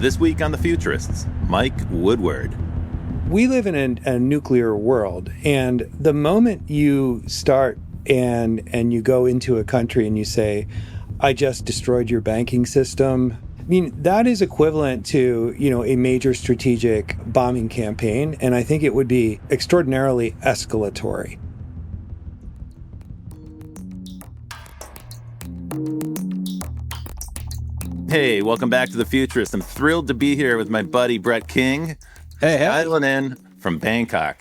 This week on The Futurists, Mike Woodward. We live in a nuclear world, and the moment you start and you go into a country and you say, I just destroyed your banking system, I mean, that is equivalent to, a major strategic bombing campaign, and I think it would be extraordinarily escalatory. Hey, welcome back to The Futurists. I'm thrilled to be here with my buddy Brett King. Hey, dialing in from Bangkok.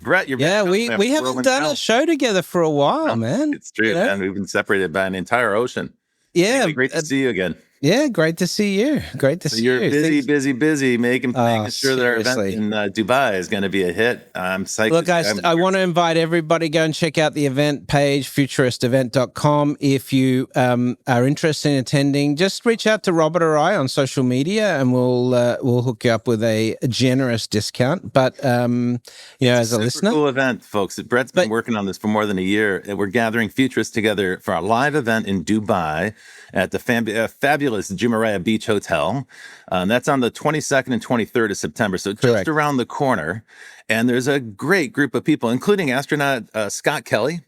Brett, you're back. We haven't done a show together for a while, man. It's true, man. We've been separated by an entire ocean. Yeah. Anyway, great to see you again. Yeah, great to see you. Great to see you. You're busy making sure that our event in Dubai is going to be a hit. I'm psyched. Look, I want to invite everybody, go and check out the event page, futuristevent.com. If you are interested in attending, just reach out to Robert or I on social media and we'll hook you up with a generous discount. But, as a listener. Cool event, folks. Brett's been working on this for more than a year. We're gathering futurists together for a live event in Dubai at the fabulous Jumeirah Beach Hotel. That's on the 22nd and 23rd of September, so just around the corner. And there's a great group of people, including astronaut Scott Kelly.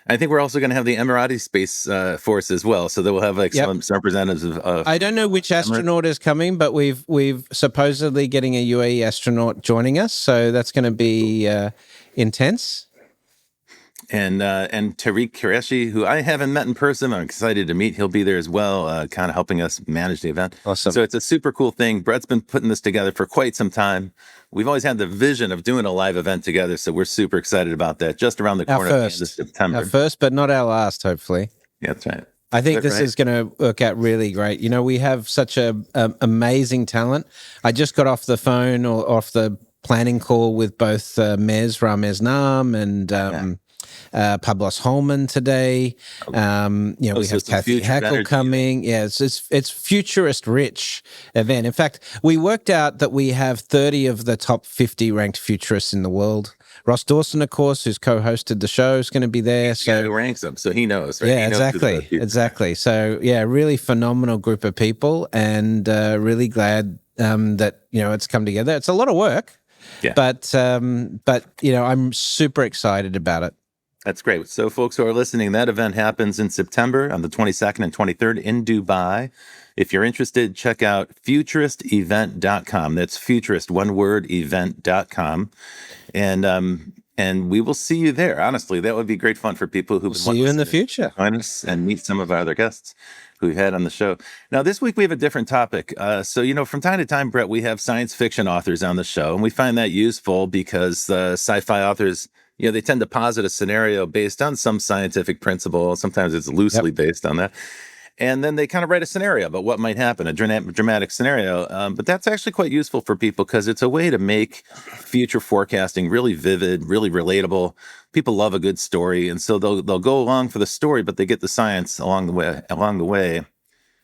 I think we're also going to have the Emirati Space Force as well, so that we'll have some representatives of I don't know which astronaut is coming, but we've supposedly getting a UAE astronaut joining us, so that's going to be intense. And Tariq Qureshi, who I haven't met in person. I'm excited to meet. He'll be there as well, kind of helping us manage the event. Awesome. So it's a super cool thing. Brett's been putting this together for quite some time. We've always had the vision of doing a live event together, so we're super excited about that. Just around the corner at the end of September. Our first, but not our last, hopefully. Yeah, that's right. I think this is going to work out really great. We have such a amazing talent. I just got off the phone or off the planning call with both Ramez Nam and Pablos Holman today. We have Kathy Hackle coming. Yeah, it's futurist rich event. In fact, we worked out that we have 30 of the top 50 ranked futurists in the world. Ross Dawson, of course, who's co-hosted the show, is going to be there. So who ranks them, so he knows. Right? Yeah, exactly. So yeah, really phenomenal group of people, and really glad that it's come together. It's a lot of work, but I'm super excited about it. That's great. So folks who are listening, that event happens in September on the 22nd and 23rd in Dubai. If you're interested, check out futuristevent.com. That's futurist, one word, event.com. And we will see you there. Honestly, that would be great fun for people who see you in the future. Join us and meet some of our other guests who we've had on the show. Now, this week we have a different topic. So, from time to time, Brett, we have science fiction authors on the show, and we find that useful because sci-fi authors, they tend to posit a scenario based on some scientific principle. Sometimes it's loosely based on that. And then they kind of write a scenario about what might happen, a dramatic scenario. But that's actually quite useful for people because it's a way to make future forecasting really vivid, really relatable. People love a good story. And so they'll go along for the story, but they get the science along the way.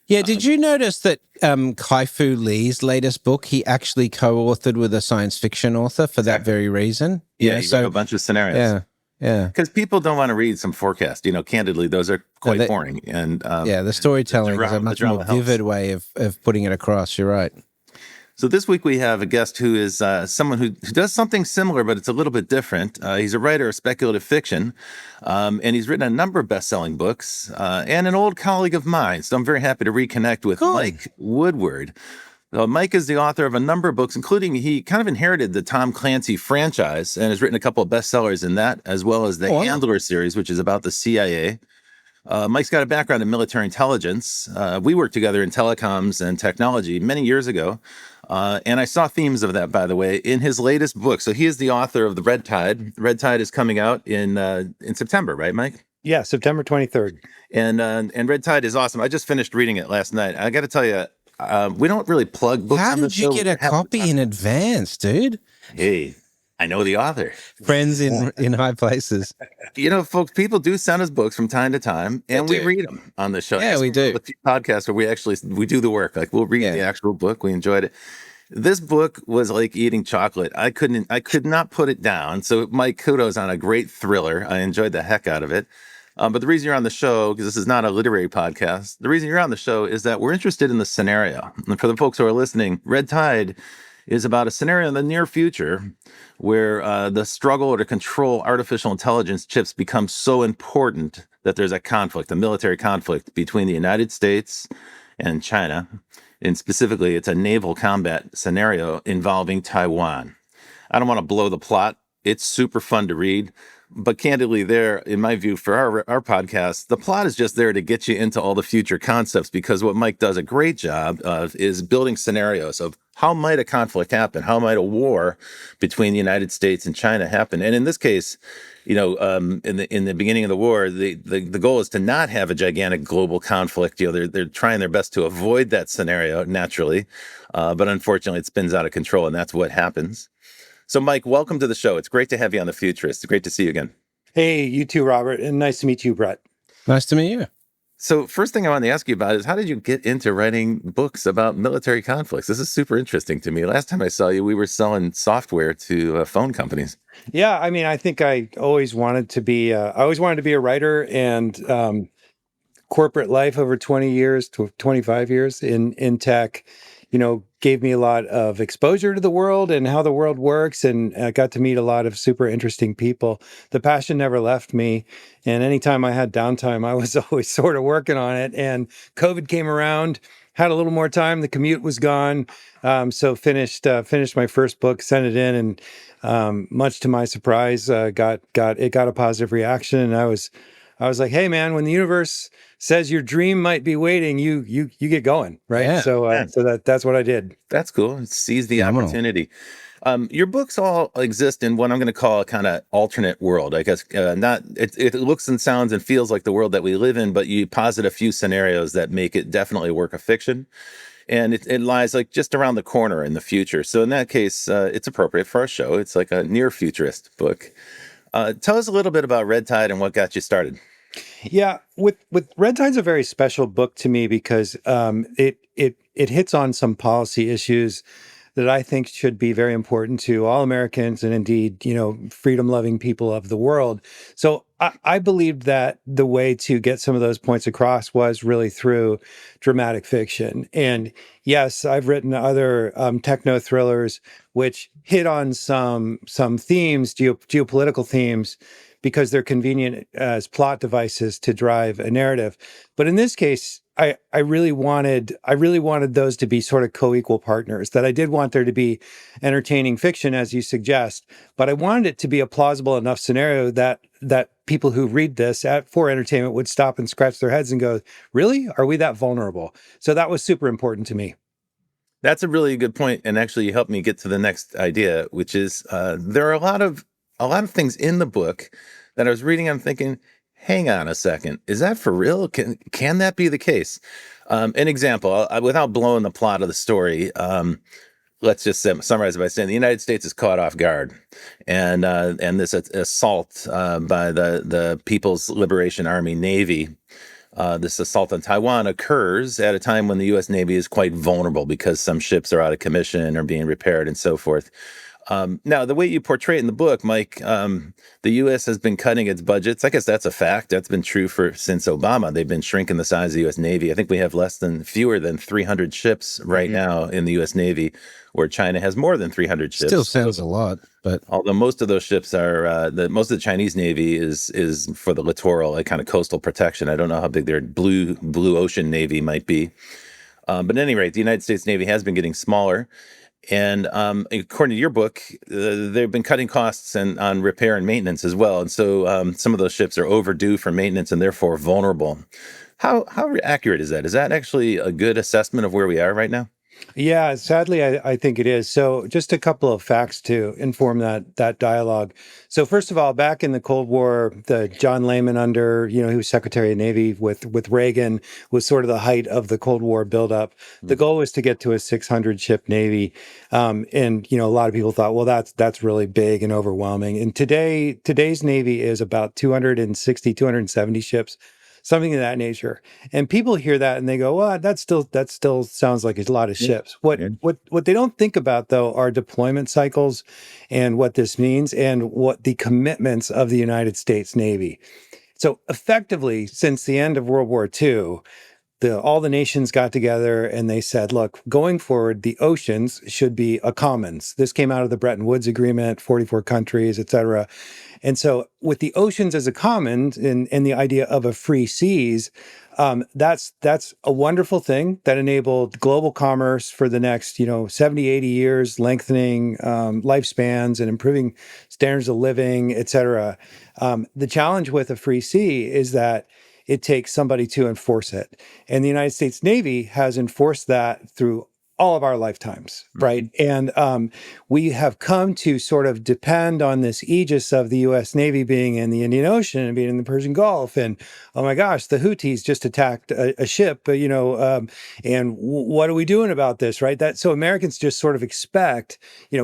Yeah, did you notice that Kai-Fu Lee's latest book, he actually co-authored with a science fiction author for that very reason? Yeah, he wrote a bunch of scenarios. Yeah. Because people don't want to read some forecast. Candidly, those are quite boring. And the storytelling is a much more vivid way of putting it across. You're right. So this week we have a guest who is someone who does something similar, but it's a little bit different. He's a writer of speculative fiction, and he's written a number of best-selling books, and an old colleague of mine. So I'm very happy to reconnect with Mike Woodward. Mike is the author of a number of books, including he kind of inherited the Tom Clancy franchise and has written a couple of bestsellers in that, as well as the Handler series, which is about the CIA. Mike's got a background in military intelligence. We worked together in telecoms and technology many years ago. And I saw themes of that, by the way, in his latest book. So he is the author of The Red Tide. Red Tide is coming out in September, right, Mike? Yeah, September 23rd. And Red Tide is awesome. I just finished reading it last night. I got to tell you, we don't really plug books on the show. How did you get a copy in advance, dude? Hey, I know the author. Friends in high places. Folks, people do send us books from time to time, and we read them on the show. Yeah, we do. A few podcasts where we do the work. Like we'll read the actual book. We enjoyed it. This book was like eating chocolate. I could not put it down. So Mike, kudos on a great thriller. I enjoyed the heck out of it. But the reason you're on the show, because this is not a literary podcast, the reason you're on the show is that we're interested in the scenario. And for the folks who are listening, Red Tide is about a scenario in the near future where the struggle to control artificial intelligence chips becomes so important that there's a conflict, a military conflict between the United States and China. And specifically, it's a naval combat scenario involving Taiwan. I don't want to blow the plot. It's super fun to read. But candidly, there, in my view, for our podcast, the plot is just there to get you into all the future concepts, because what Mike does a great job of is building scenarios of how might a conflict happen? How might a war between the United States and China happen? And in this case, in the beginning of the war, the goal is to not have a gigantic global conflict. They're trying their best to avoid that scenario naturally, but unfortunately, it spins out of control, and that's what happens. So, Mike, welcome to the show. It's great to have you on the Futurists. It's great to see you again. Hey, you too, Robert, and nice to meet you, Brett. Nice to meet you. So, first thing I wanted to ask you about is how did you get into writing books about military conflicts? This is super interesting to me. Last time I saw you, we were selling software to phone companies. Yeah, I mean, I think I always wanted to be. I always wanted to be a writer, and corporate life over 20 years, 25 years in tech, gave me a lot of exposure to the world and how the world works. And I got to meet a lot of super interesting people. The passion never left me. And anytime I had downtime, I was always sort of working on it. And COVID came around, had a little more time. The commute was gone. So finished my first book, sent it in, and much to my surprise, got a positive reaction. And I was like, hey man, when the universe says your dream might be waiting, you get going, right? Yeah. So that's what I did. That's cool. Seize the opportunity. Your books all exist in what I'm going to call a kind of alternate world. I guess it looks and sounds and feels like the world that we live in, but you posit a few scenarios that make it definitely a work of fiction. And it lies like just around the corner in the future. So in that case, it's appropriate for our show. It's like a near futurist book. Tell us a little bit about Red Tide and what got you started. Yeah, with Red Tide's a very special book to me because it hits on some policy issues that I think should be very important to all Americans and indeed, freedom-loving people of the world. So I believed that the way to get some of those points across was really through dramatic fiction. And yes, I've written other techno thrillers which hit on some themes, geopolitical themes, because they're convenient as plot devices to drive a narrative. But in this case, I really wanted those to be sort of co-equal partners, that I did want there to be entertaining fiction, as you suggest, but I wanted it to be a plausible enough scenario that people who read this for entertainment would stop and scratch their heads and go, really? Are we that vulnerable? So that was super important to me. That's a really good point, and actually you helped me get to the next idea, which is there are a lot of things in the book that I was reading. I'm thinking, hang on a second, is that for real? Can that be the case? An example, without blowing the plot of the story, let's just summarize it by saying the United States is caught off guard, and this assault by the People's Liberation Army Navy. This assault on Taiwan occurs at a time when the U.S. Navy is quite vulnerable because some ships are out of commission or being repaired and so forth. Now, the way you portray it in the book, Mike, the U.S. has been cutting its budgets. I guess that's a fact. That's been true since Obama. They've been shrinking the size of the U.S. Navy. I think we have fewer than 300 ships right now in the U.S. Navy, where China has more than 300 ships. Still sounds a lot, but although most of those ships are most of the Chinese Navy is for the littoral, like kind of coastal protection. I don't know how big their blue ocean Navy might be, but at any rate, the United States Navy has been getting smaller. And according to your book, they've been cutting costs on repair and maintenance as well. And so some of those ships are overdue for maintenance and therefore vulnerable. How accurate is that? Is that actually a good assessment of where we are right now? Yeah, sadly, I think it is. So just a couple of facts to inform that dialogue. So first of all, back in the Cold War, the John Lehman he was Secretary of Navy with Reagan, was sort of the height of the Cold War buildup. The goal was to get to a 600 ship Navy. And, a lot of people thought, well, that's really big and overwhelming. And today's Navy is about 260, 270 ships. Something of that nature. And people hear that and they go, well, that still sounds like a lot of ships. What they don't think about, though, are deployment cycles and what this means and what the commitments of the United States Navy. So effectively, since the end of World War II, all the nations got together and they said, look, going forward, the oceans should be a commons. This came out of the Bretton Woods Agreement, 44 countries, et cetera. And so with the oceans as a commons and the idea of a free seas, that's a wonderful thing that enabled global commerce for the next, 70, 80 years, lengthening lifespans and improving standards of living, et cetera. The challenge with a free sea is that it takes somebody to enforce it. And the United States Navy has enforced that through all of our lifetimes, right? And we have come to sort of depend on this aegis of the U.S. Navy being in the Indian Ocean and being in the Persian Gulf. And oh my gosh, the Houthis just attacked a ship, and what are we doing about this, right? So Americans just sort of expect,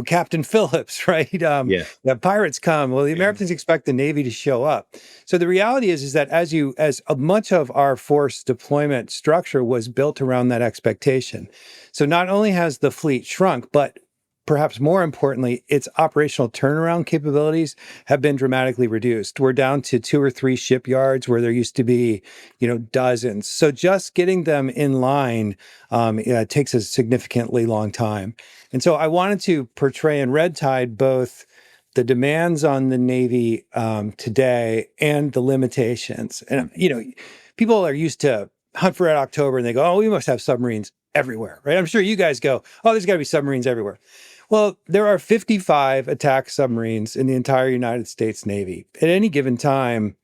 Captain Phillips, right? The pirates come. Well, the Americans expect the Navy to show up. So the reality is that as much of our force deployment structure was built around that expectation. So not only has the fleet shrunk, but perhaps more importantly, its operational turnaround capabilities have been dramatically reduced. We're down to 2 or 3 shipyards where there used to be, dozens. So just getting them in line takes a significantly long time. And so I wanted to portray in Red Tide both the demands on the Navy today and the limitations. And, people are used to Hunt for Red October and they go, oh, we must have submarines everywhere, right? I'm sure you guys go, oh, there's got to be submarines everywhere. Well, there are 55 attack submarines in the entire United States Navy. At any given time,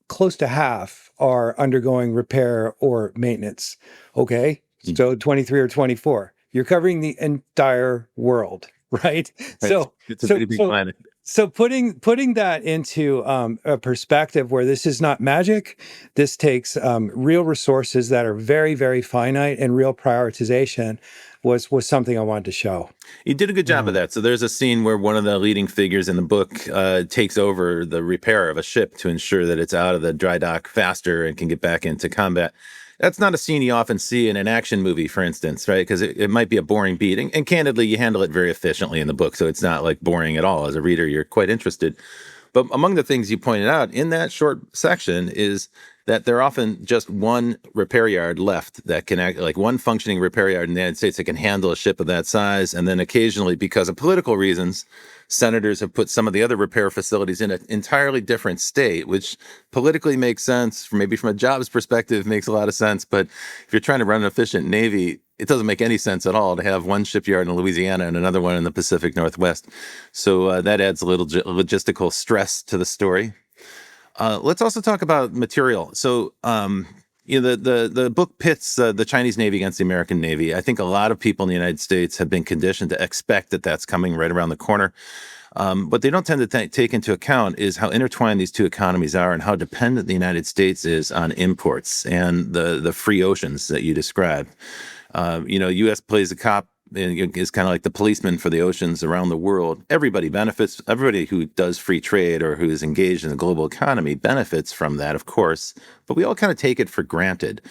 close to half are undergoing repair or maintenance. Okay, so 23 or 24. You're covering the entire world, right? So it's a pretty big planet. So putting that into a perspective where this is not magic, this takes real resources that are very, very finite, and real prioritization was something I wanted to show. You did a good job of that. So there's a scene where one of the leading figures in the book takes over the repair of a ship to ensure that it's out of the dry dock faster and can get back into combat. That's not a scene you often see in an action movie, for instance, right? Because it might be a boring beat. And candidly, you handle it very efficiently in the book. So it's not like boring at all. As a reader, you're quite interested. But among the things you pointed out in that short section is that there are often just one repair yard left that can act like one functioning repair yard in the United States that can handle a ship of that size. And then occasionally, because of political reasons, senators have put some of the other repair facilities in an entirely different state, which politically makes sense. Maybe from a jobs perspective, makes a lot of sense. But if you're trying to run an efficient Navy, it doesn't make any sense at all to have one shipyard in Louisiana and another one in the Pacific Northwest. So that adds a little logistical stress to the story. Let's also talk about material. So, the book pits the Chinese Navy against the American Navy. I think a lot of people in the United States have been conditioned to expect that that's coming right around the corner. What they don't tend to take into account is how intertwined these two economies are and how dependent the United States is on imports and the free oceans that you described. U.S. plays a cop and is kind of like the policeman for the oceans around the world. Everybody benefits. Everybody who does free trade or who is engaged in the global economy benefits from that, of course. But we all kind of take it for granted.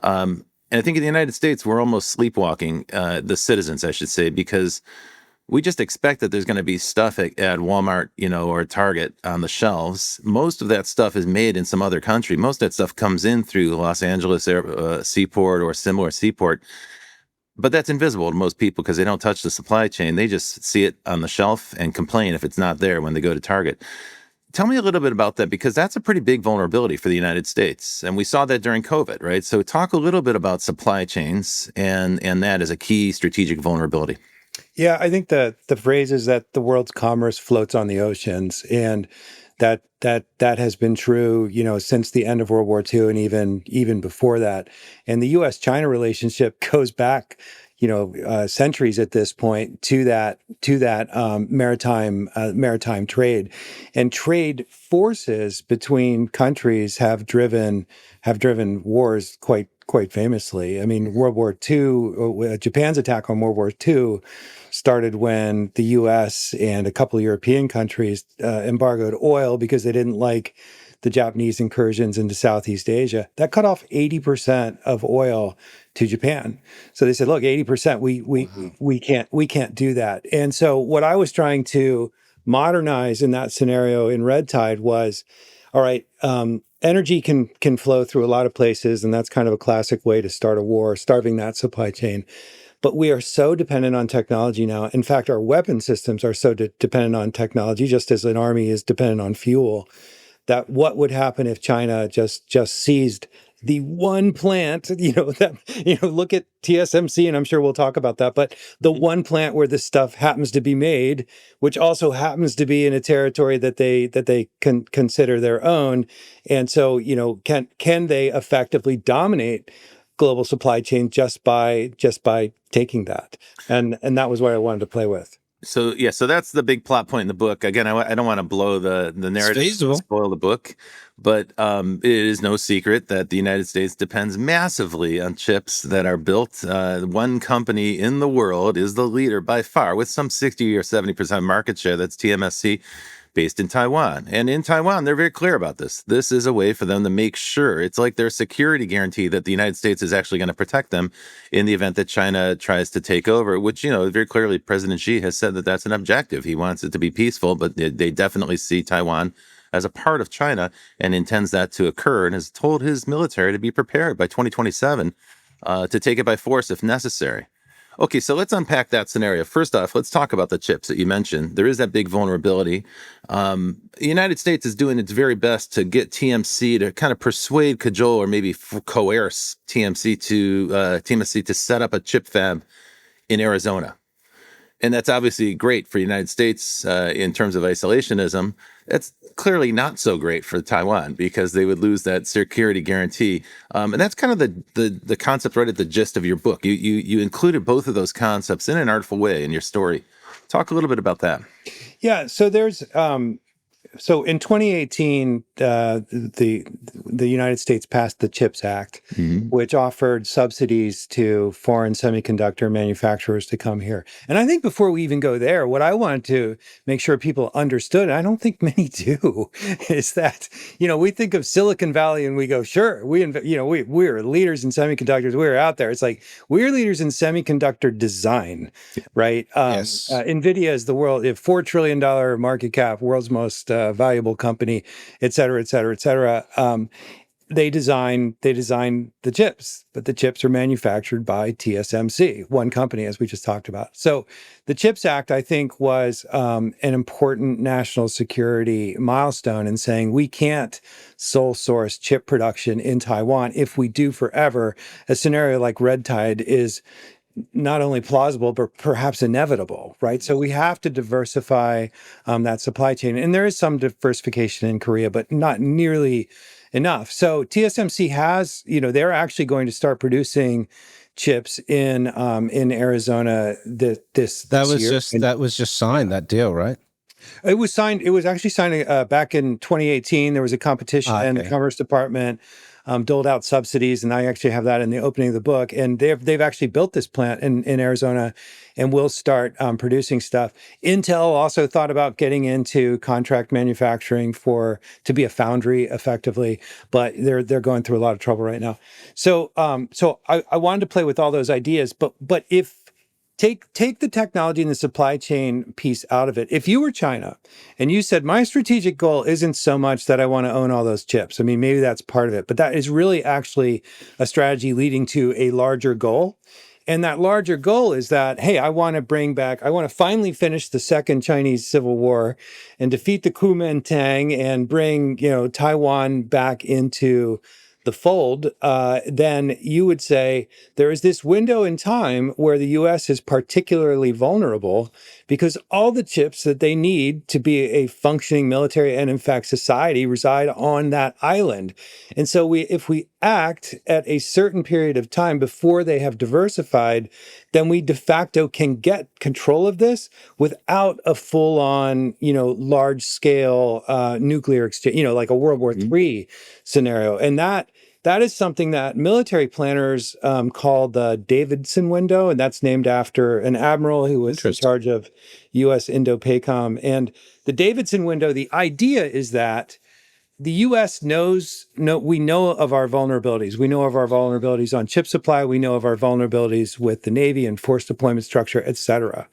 And I think in the United States, we're almost sleepwalking, the citizens, I should say, because we just expect that there's going to be stuff at Walmart, or Target on the shelves. Most of that stuff is made in some other country. Most of that stuff comes in through Los Angeles seaport or similar seaport. But that's invisible to most people because they don't touch the supply chain. They just see it on the shelf and complain if it's not there when they go to Target. Tell me a little bit about that, because that's a pretty big vulnerability for the United States. And we saw that during COVID, right? So talk a little bit about supply chains and that as a key strategic vulnerability. Yeah, I think the phrase is that the world's commerce floats on the oceans, and that has been true, since the end of World War II and even before that. And the U.S.-China relationship goes back, centuries at this point to that maritime trade, and trade forces between countries have driven wars quite famously. I mean, World War II, Japan's attack on World War II started when the U.S. and a couple of European countries embargoed oil because they didn't like the Japanese incursions into Southeast Asia. That cut off 80% of oil to Japan. So they said, look, 80%, we can't do that. And so what I was trying to modernize in that scenario in Red Tide was, all right, energy can flow through a lot of places, and that's kind of a classic way to start a war, starving that supply chain. But we are so dependent on technology now. In fact, our weapon systems are so dependent on technology, just as an army is dependent on fuel, that what would happen if China just seized the one plant, look at TSMC, and I'm sure we'll talk about that, but the one plant where this stuff happens to be made, which also happens to be in a territory that they can consider their own. And so, can they effectively dominate global supply chain just by taking that? And that was what I wanted to play with. So that's the big plot point in the book. Again, I don't want to blow the narrative, feasible. spoil the book, but it is no secret that the United States depends massively on chips that are built. One company in the world is the leader by far, with some 60 or 70% market share. That's TMSC, based in Taiwan. And in Taiwan, they're very clear about this. This is a way for them to make sure, it's like their security guarantee that the United States is actually going to protect them in the event that China tries to take over, which, very clearly President Xi has said that that's an objective. He wants it to be peaceful, but they definitely see Taiwan as a part of China and intends that to occur, and has told his military to be prepared by 2027 to take it by force if necessary. Okay, so let's unpack that scenario. First off, let's talk about the chips that you mentioned. There is that big vulnerability. The United States is doing its very best to get TMC to kind of persuade, cajole, or maybe coerce TMC to set up a chip fab in Arizona. And that's obviously great for the United States in terms of isolationism. That's clearly not so great for Taiwan, because they would lose that security guarantee. And that's kind of the concept right at the gist of your book. You included both of those concepts in an artful way in your story. Talk a little bit about that. Yeah. So so in 2018, the United States passed the CHIPS Act, which offered subsidies to foreign semiconductor manufacturers to come here. And I think before we even go there, what I wanted to make sure people understood, and I don't think many do, is that, we think of Silicon Valley and we go, sure, we're leaders in semiconductors. We're out there. It's like, we're leaders in semiconductor design, right? Yes. NVIDIA is the world, $4 trillion market cap, world's most valuable company, et cetera, et cetera, et cetera. They design the chips, but the chips are manufactured by TSMC, one company, as we just talked about. So the CHIPS Act, I think, was an important national security milestone in saying we can't sole source chip production in Taiwan. If we do forever, a scenario like Red Tide is not only plausible, but perhaps inevitable, right? So we have to diversify that supply chain. And there is some diversification in Korea, but not nearly enough. So TSMC has, they're actually going to start producing chips in Arizona this year. That was just signed, that deal, right? It was signed. It was actually signed back in 2018. There was a competition, and the Commerce Department doled out subsidies, and I actually have that in the opening of the book. And they've actually built this plant in Arizona, and will start producing stuff. Intel also thought about getting into contract manufacturing to be a foundry, effectively, but they're going through a lot of trouble right now. So I wanted to play with all those ideas, but if Take the technology and the supply chain piece out of it. If you were China and you said, my strategic goal isn't so much that I want to own all those chips. I mean, maybe that's part of it, but that is really actually a strategy leading to a larger goal. And that larger goal is that, hey, I want to finally finish the second Chinese Civil War and defeat the Kuomintang and bring, Taiwan back into the fold, then you would say there is this window in time where the U.S. is particularly vulnerable because all the chips that they need to be a functioning military and, in fact, society reside on that island. And so if we act at a certain period of time before they have diversified, then we de facto can get control of this without a full-on, large scale nuclear exchange, like a World War III scenario. And that is something that military planners call the Davidson window, and that's named after an admiral who was in charge of U.S. Indo-PACOM. And the Davidson window, the idea is that the U.S. we know of our vulnerabilities. We know of our vulnerabilities on chip supply. We know of our vulnerabilities with the Navy and force deployment structure, et cetera.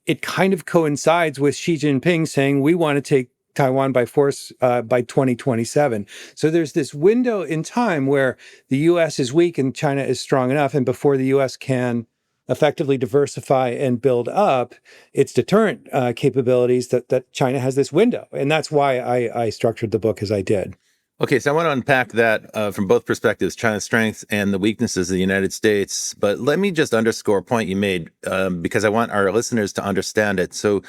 It kind of coincides with Xi Jinping saying we want to take Taiwan by force by 2027. So there's this window in time where the U.S. is weak and China is strong enough, and before the U.S. can effectively diversify and build up its deterrent capabilities, that China has this window, and that's why I structured the book as I did. Okay, so I want to unpack that from both perspectives, China's strengths and the weaknesses of the United States. But let me just underscore a point you made because I want our listeners to understand it. So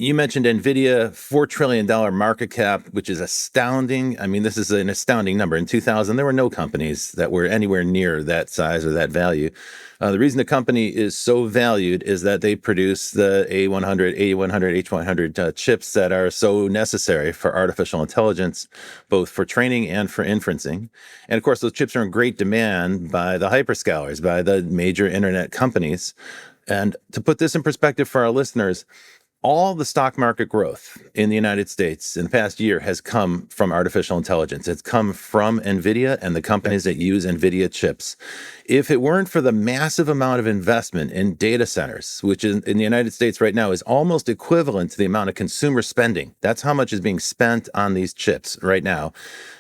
you mentioned NVIDIA, $4 trillion market cap, which is astounding. I mean, this is an astounding number. In 2000, there were no companies that were anywhere near that size or that value. The reason the company is so valued is that they produce the A100, A100, H100 chips that are so necessary for artificial intelligence, both for training and for inferencing. And of course, those chips are in great demand by the hyperscalers, by the major internet companies. And to put this in perspective for our listeners, all the stock market growth in the United States in the past year has come from artificial intelligence. It's come from NVIDIA and the companies that use NVIDIA chips. If it weren't for the massive amount of investment in data centers, which in the United States right now is almost equivalent to the amount of consumer spending, that's how much is being spent on these chips right now.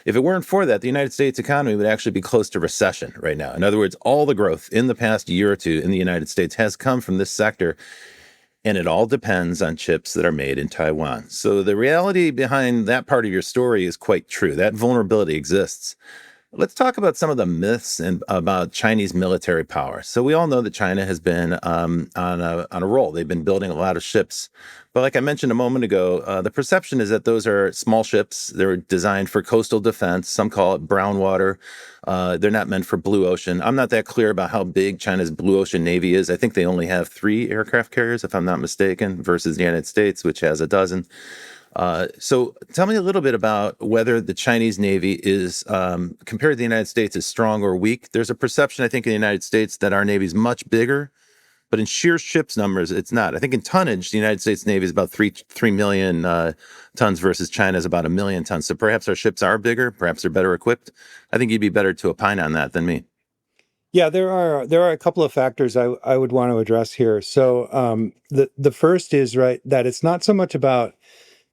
If it weren't for that, the United States economy would actually be close to recession right now. In other words, all the growth in the past year or two in the United States has come from this sector. And it all depends on chips that are made in Taiwan. So the reality behind that part of your story is quite true. That vulnerability exists. Let's talk about some of the myths about Chinese military power. So we all know that China has been on a roll. They've been building a lot of ships. But like I mentioned a moment ago, the perception is that those are small ships. They're designed for coastal defense. Some call it brown water. They're not meant for blue ocean. I'm not that clear about how big China's blue ocean navy is. I think they only have 3 aircraft carriers, if I'm not mistaken, versus the United States, which has a dozen. So tell me a little bit about whether the Chinese Navy is, compared to the United States, is strong or weak. There's a perception, I think, in the United States that our Navy is much bigger, but in sheer ships numbers, it's not. I think in tonnage, the United States Navy is about 3 million tons versus China is about 1 million tons. So perhaps our ships are bigger, perhaps they're better equipped. I think you'd be better to opine on that than me. Yeah, there are a couple of factors I would want to address here. So the first is right that it's not so much about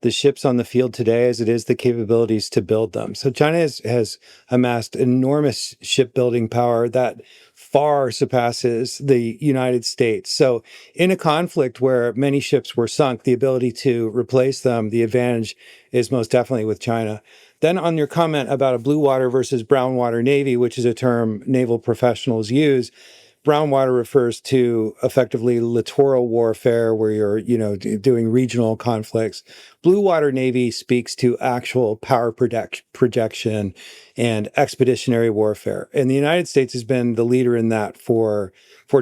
the ships on the field today as it is the capabilities to build them. So China has amassed enormous shipbuilding power that far surpasses the United States. So in a conflict where many ships were sunk, the ability to replace them, the advantage is most definitely with China. Then on your comment about a blue water versus brown water navy, which is a term naval professionals use, brown water refers to effectively littoral warfare where you're, doing regional conflicts. Blue water navy speaks to actual power projection and expeditionary warfare. And the United States has been the leader in that for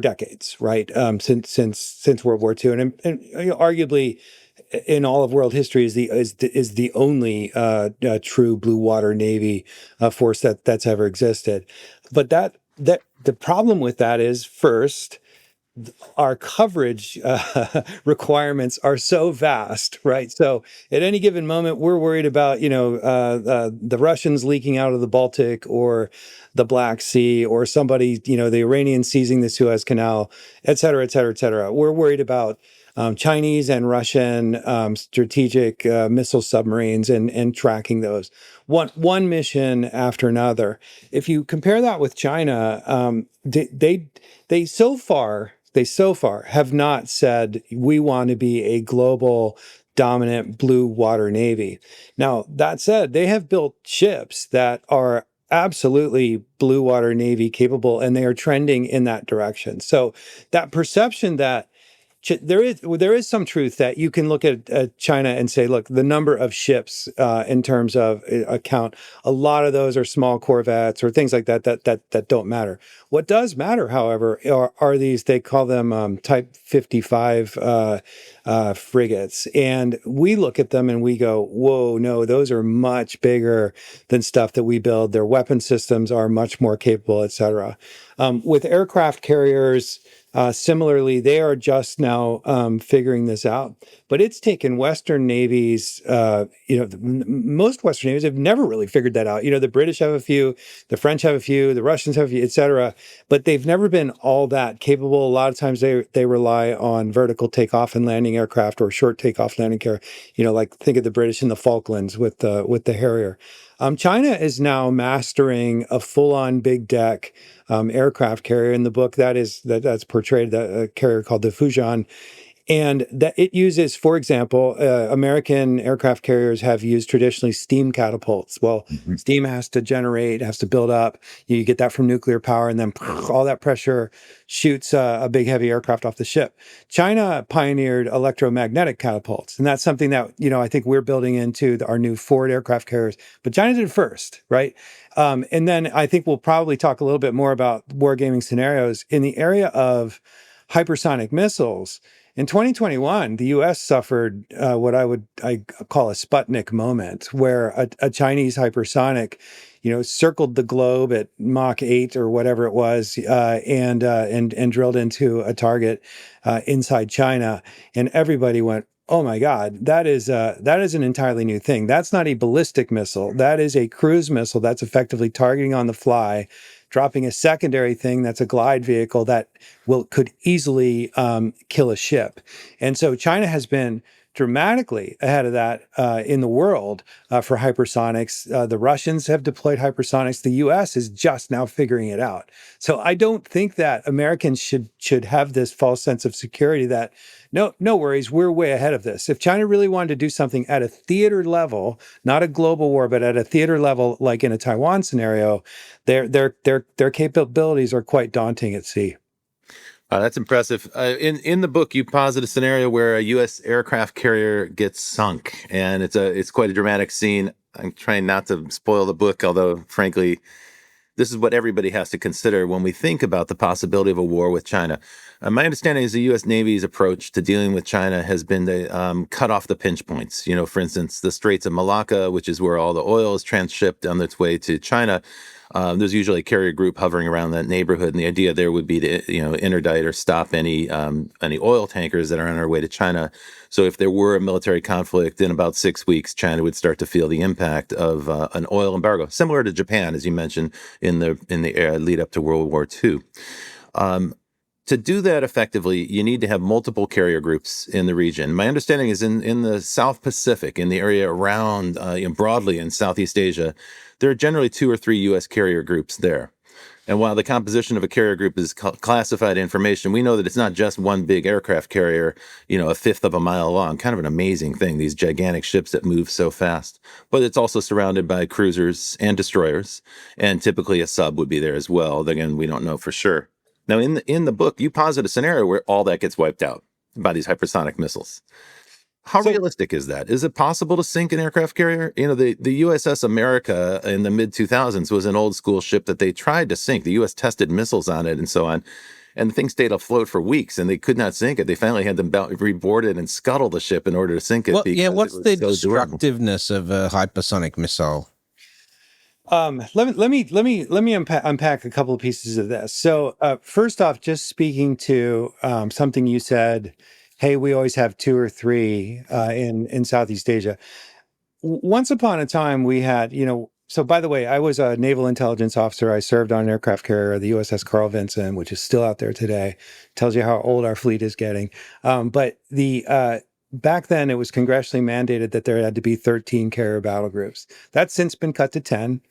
decades, right? Since World War II, and arguably in all of world history is the only true blue water navy force that's ever existed. But that the problem with that is, first, our coverage requirements are so vast, right? So at any given moment, we're worried about, the Russians leaking out of the Baltic or the Black Sea, or somebody, the Iranians seizing the Suez Canal, et cetera, et cetera, et cetera. We're worried about Chinese and Russian strategic missile submarines and tracking those one mission after another. If you compare that with China, they so far have not said we want to be a global dominant blue water navy. Now, that said, they have built ships that are absolutely blue water navy capable, and they are trending in that direction. So that perception that there is some truth that you can look at China and say, look, the number of ships in terms of account, a lot of those are small corvettes or things like that don't matter. What does matter, however, are these, they call them Type 55 frigates. And we look at them and we go, whoa, no, those are much bigger than stuff that we build. Their weapon systems are much more capable, et cetera. With aircraft carriers, similarly, they are just now figuring this out. But it's taken Western navies, most Western navies have never really figured that out. The British have a few, the French have a few, the Russians have a few, et cetera. But they've never been all that capable. A lot of times they rely on vertical takeoff and landing aircraft or short takeoff landing aircraft. Like think of the British in the Falklands with the Harrier. China is now mastering a full-on big deck aircraft carrier. In the book, that's portrayed, a carrier called the Fujian, and that it uses, for example, American aircraft carriers have used traditionally steam catapults. Well, steam has to build up. You get that from nuclear power, and then all that pressure shoots a big heavy aircraft off the ship. China pioneered electromagnetic catapults, and that's something that I think we're building into our new forward aircraft carriers. But China did it first, right? And then I think we'll probably talk a little bit more about wargaming scenarios in the area of hypersonic missiles. In 2021, the U.S. suffered what I call a Sputnik moment, where a Chinese hypersonic, circled the globe at Mach 8 or whatever it was, and drilled into a target inside China, and everybody went, "Oh my God, that is an entirely new thing. That's not a ballistic missile. That is a cruise missile that's effectively targeting on the fly, dropping a secondary thing that's a glide vehicle that could easily kill a ship." And so China has been dramatically ahead of that in the world for hypersonics. The Russians have deployed hypersonics. The U.S. is just now figuring it out. So I don't think that Americans should have this false sense of security that no worries, we're way ahead of this. If China really wanted to do something at a theater level, not a global war, but at a theater level, like in a Taiwan scenario, their capabilities are quite daunting at sea. That's impressive. In the book, you posit a scenario where a U.S. aircraft carrier gets sunk, and it's quite a dramatic scene. I'm trying not to spoil the book, although frankly, this is what everybody has to consider when we think about the possibility of a war with China. My understanding is the U.S. Navy's approach to dealing with China has been to cut off the pinch points. For instance, the Straits of Malacca, which is where all the oil is transshipped on its way to China. There's usually a carrier group hovering around that neighborhood, and the idea there would be to interdict or stop any oil tankers that are on their way to China. So if there were a military conflict in about 6 weeks, China would start to feel the impact of an oil embargo, similar to Japan, as you mentioned in the lead up to World War II. To do that effectively, you need to have multiple carrier groups in the region. My understanding is in the South Pacific, in the area around broadly in Southeast Asia, there are generally 2 or 3 U.S. carrier groups there. And while the composition of a carrier group is classified information, we know that it's not just one big aircraft carrier, a fifth of a mile long, kind of an amazing thing, these gigantic ships that move so fast. But it's also surrounded by cruisers and destroyers, and typically a sub would be there as well. Again, we don't know for sure. Now, in the book, you posit a scenario where all that gets wiped out by these hypersonic missiles. How realistic is that? Is it possible to sink an aircraft carrier? The USS America in the mid-2000s was an old school ship that they tried to sink. The U.S. tested missiles on it and so on. And the thing stayed afloat for weeks, and they could not sink it. They finally had to reboard it and scuttle the ship in order to sink it. What's the destructiveness of a hypersonic missile? Let me unpack a couple of pieces of this. So first off, just speaking to something you said, hey, we always have 2 or 3 in Southeast Asia. Once upon a time, we had, so by the way, I was a naval intelligence officer. I served on an aircraft carrier, the USS Carl Vinson, which is still out there today. Tells you how old our fleet is getting. But back then, it was congressionally mandated that there had to be 13 carrier battle groups. That's since been cut to 10.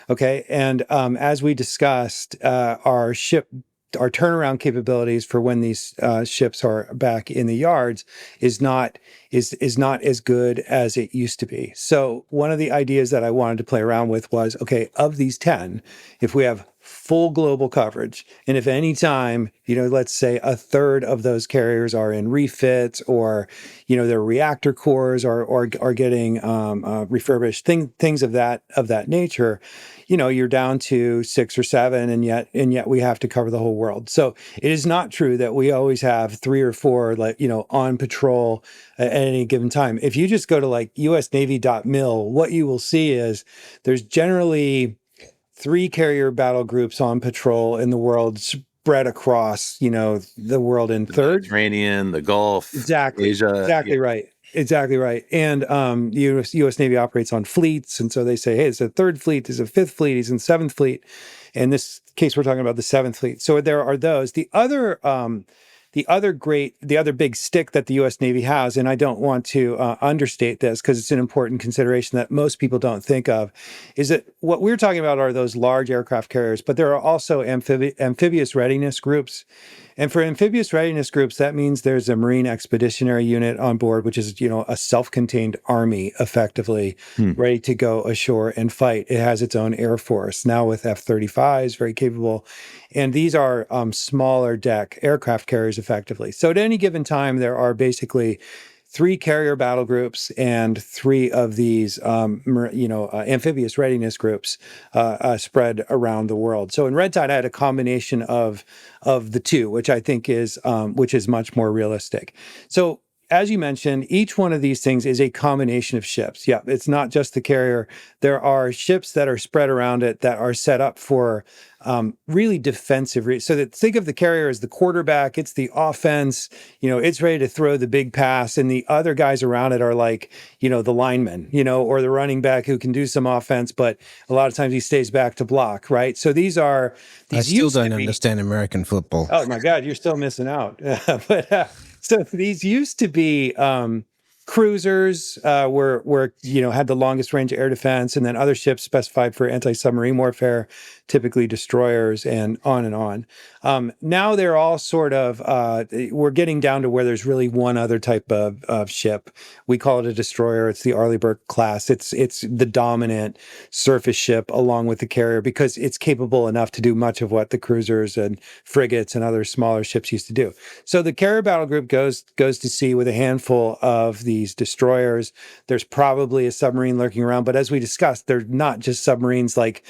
Okay. And as we discussed, our turnaround capabilities for when these ships are back in the yards is not as good as it used to be. So one of the ideas that I wanted to play around with was, okay, of these 10, if we have full global coverage, and if any time, let's say a third of those carriers are in refits, or their reactor cores are getting refurbished, things of that nature, you're down to 6 or 7, and yet we have to cover the whole world. So it is not true that we always have 3 or 4 on patrol at any given time. If you just go to usnavy.mil, what you will see is there's generally 3 carrier battle groups on patrol in the world, spread across, the world in The third. Mediterranean, the Gulf, Exactly. Asia. Exactly right. Exactly right. And U.S. Navy operates on fleets, and so they say, hey, it's a third fleet, there's a fifth fleet, he's in seventh fleet. In this case, we're talking about the seventh fleet. So there are those. The other big stick that the U.S. Navy has, and I don't want to understate this because it's an important consideration that most people don't think of, is that what we're talking about are those large aircraft carriers, but there are also amphibious readiness groups. And for amphibious readiness groups, that means there's a Marine Expeditionary Unit on board, which is, a self-contained army, effectively, ready to go ashore and fight. It has its own Air Force, now with F-35s, very capable. And these are smaller deck aircraft carriers, effectively. So at any given time, there are basically 3 carrier battle groups and 3 of these, amphibious readiness groups spread around the world. So in Red Tide, I had a combination of the two, which I think is much more realistic. So as you mentioned, each one of these things is a combination of ships. Yeah, it's not just the carrier. There are ships that are spread around it that are set up for really defensive reasons. So that think of the carrier as the quarterback, it's the offense, it's ready to throw the big pass, and the other guys around it are like, the linemen, or the running back who can do some offense, but a lot of times he stays back to block, right? So these I still used to don't be- understand American football. Oh my God, you're still missing out. So these used to be cruisers, were had the longest range air defense, and then other ships specified for anti-submarine warfare, typically destroyers, and on and on. Now they're all sort of we're getting down to where there's really one other type of ship. We call it a destroyer. It's the Arleigh class. It's the dominant surface ship along with the carrier because it's capable enough to do much of what the cruisers and frigates and other smaller ships used to do. So the carrier battle group goes to sea with a handful of these destroyers. There's probably a submarine lurking around, but as we discussed, they're not just submarines like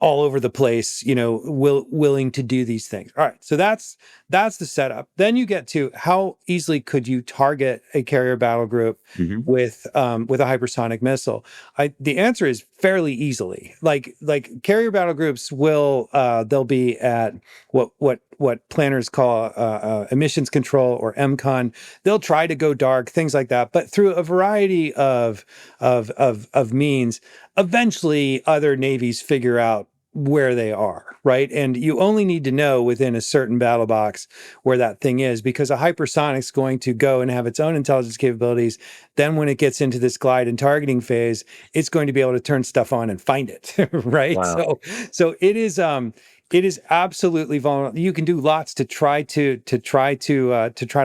all over the place, willing to do these things. All right, so that's the setup. Then you get to how easily could you target a carrier battle group with a hypersonic missile? The answer is fairly easily. Like carrier battle groups will they'll be at what planners call emissions control or MCON. They'll try to go dark, things like that, but through a variety of means, eventually other navies figure out where they are, right? And you only need to know within a certain battle box where that thing is, because a hypersonic's going to go and have its own intelligence capabilities. Then when it gets into this glide and targeting phase, it's going to be able to turn stuff on and find it, right? Wow. So it is absolutely vulnerable. You can do lots to try to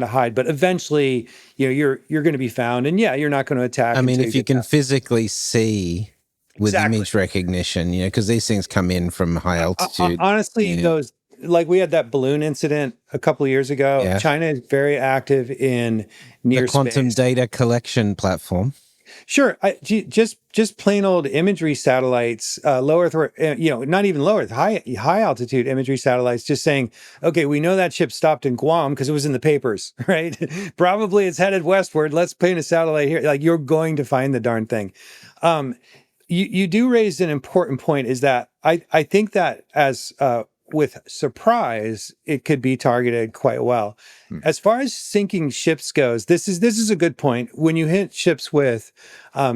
hide, but eventually, you're going to be found, and you're not going to attack. I mean, until if you get can physically see with image recognition, because these things come in from high altitude. Honestly, those, like we had that balloon incident a couple of years ago. Yeah. China is very active in near the quantum space. data collection platform. Sure, just plain old imagery satellites, low Earth, not even low Earth, high altitude imagery satellites, just saying, okay, we know that ship stopped in Guam because it was in the papers, right? Probably it's headed westward. Let's paint a satellite here. Like, you're going to find the darn thing. You do raise an important point, is that I think that as with surprise, it could be targeted quite well. As far as sinking ships goes, this is a good point. When you hit ships with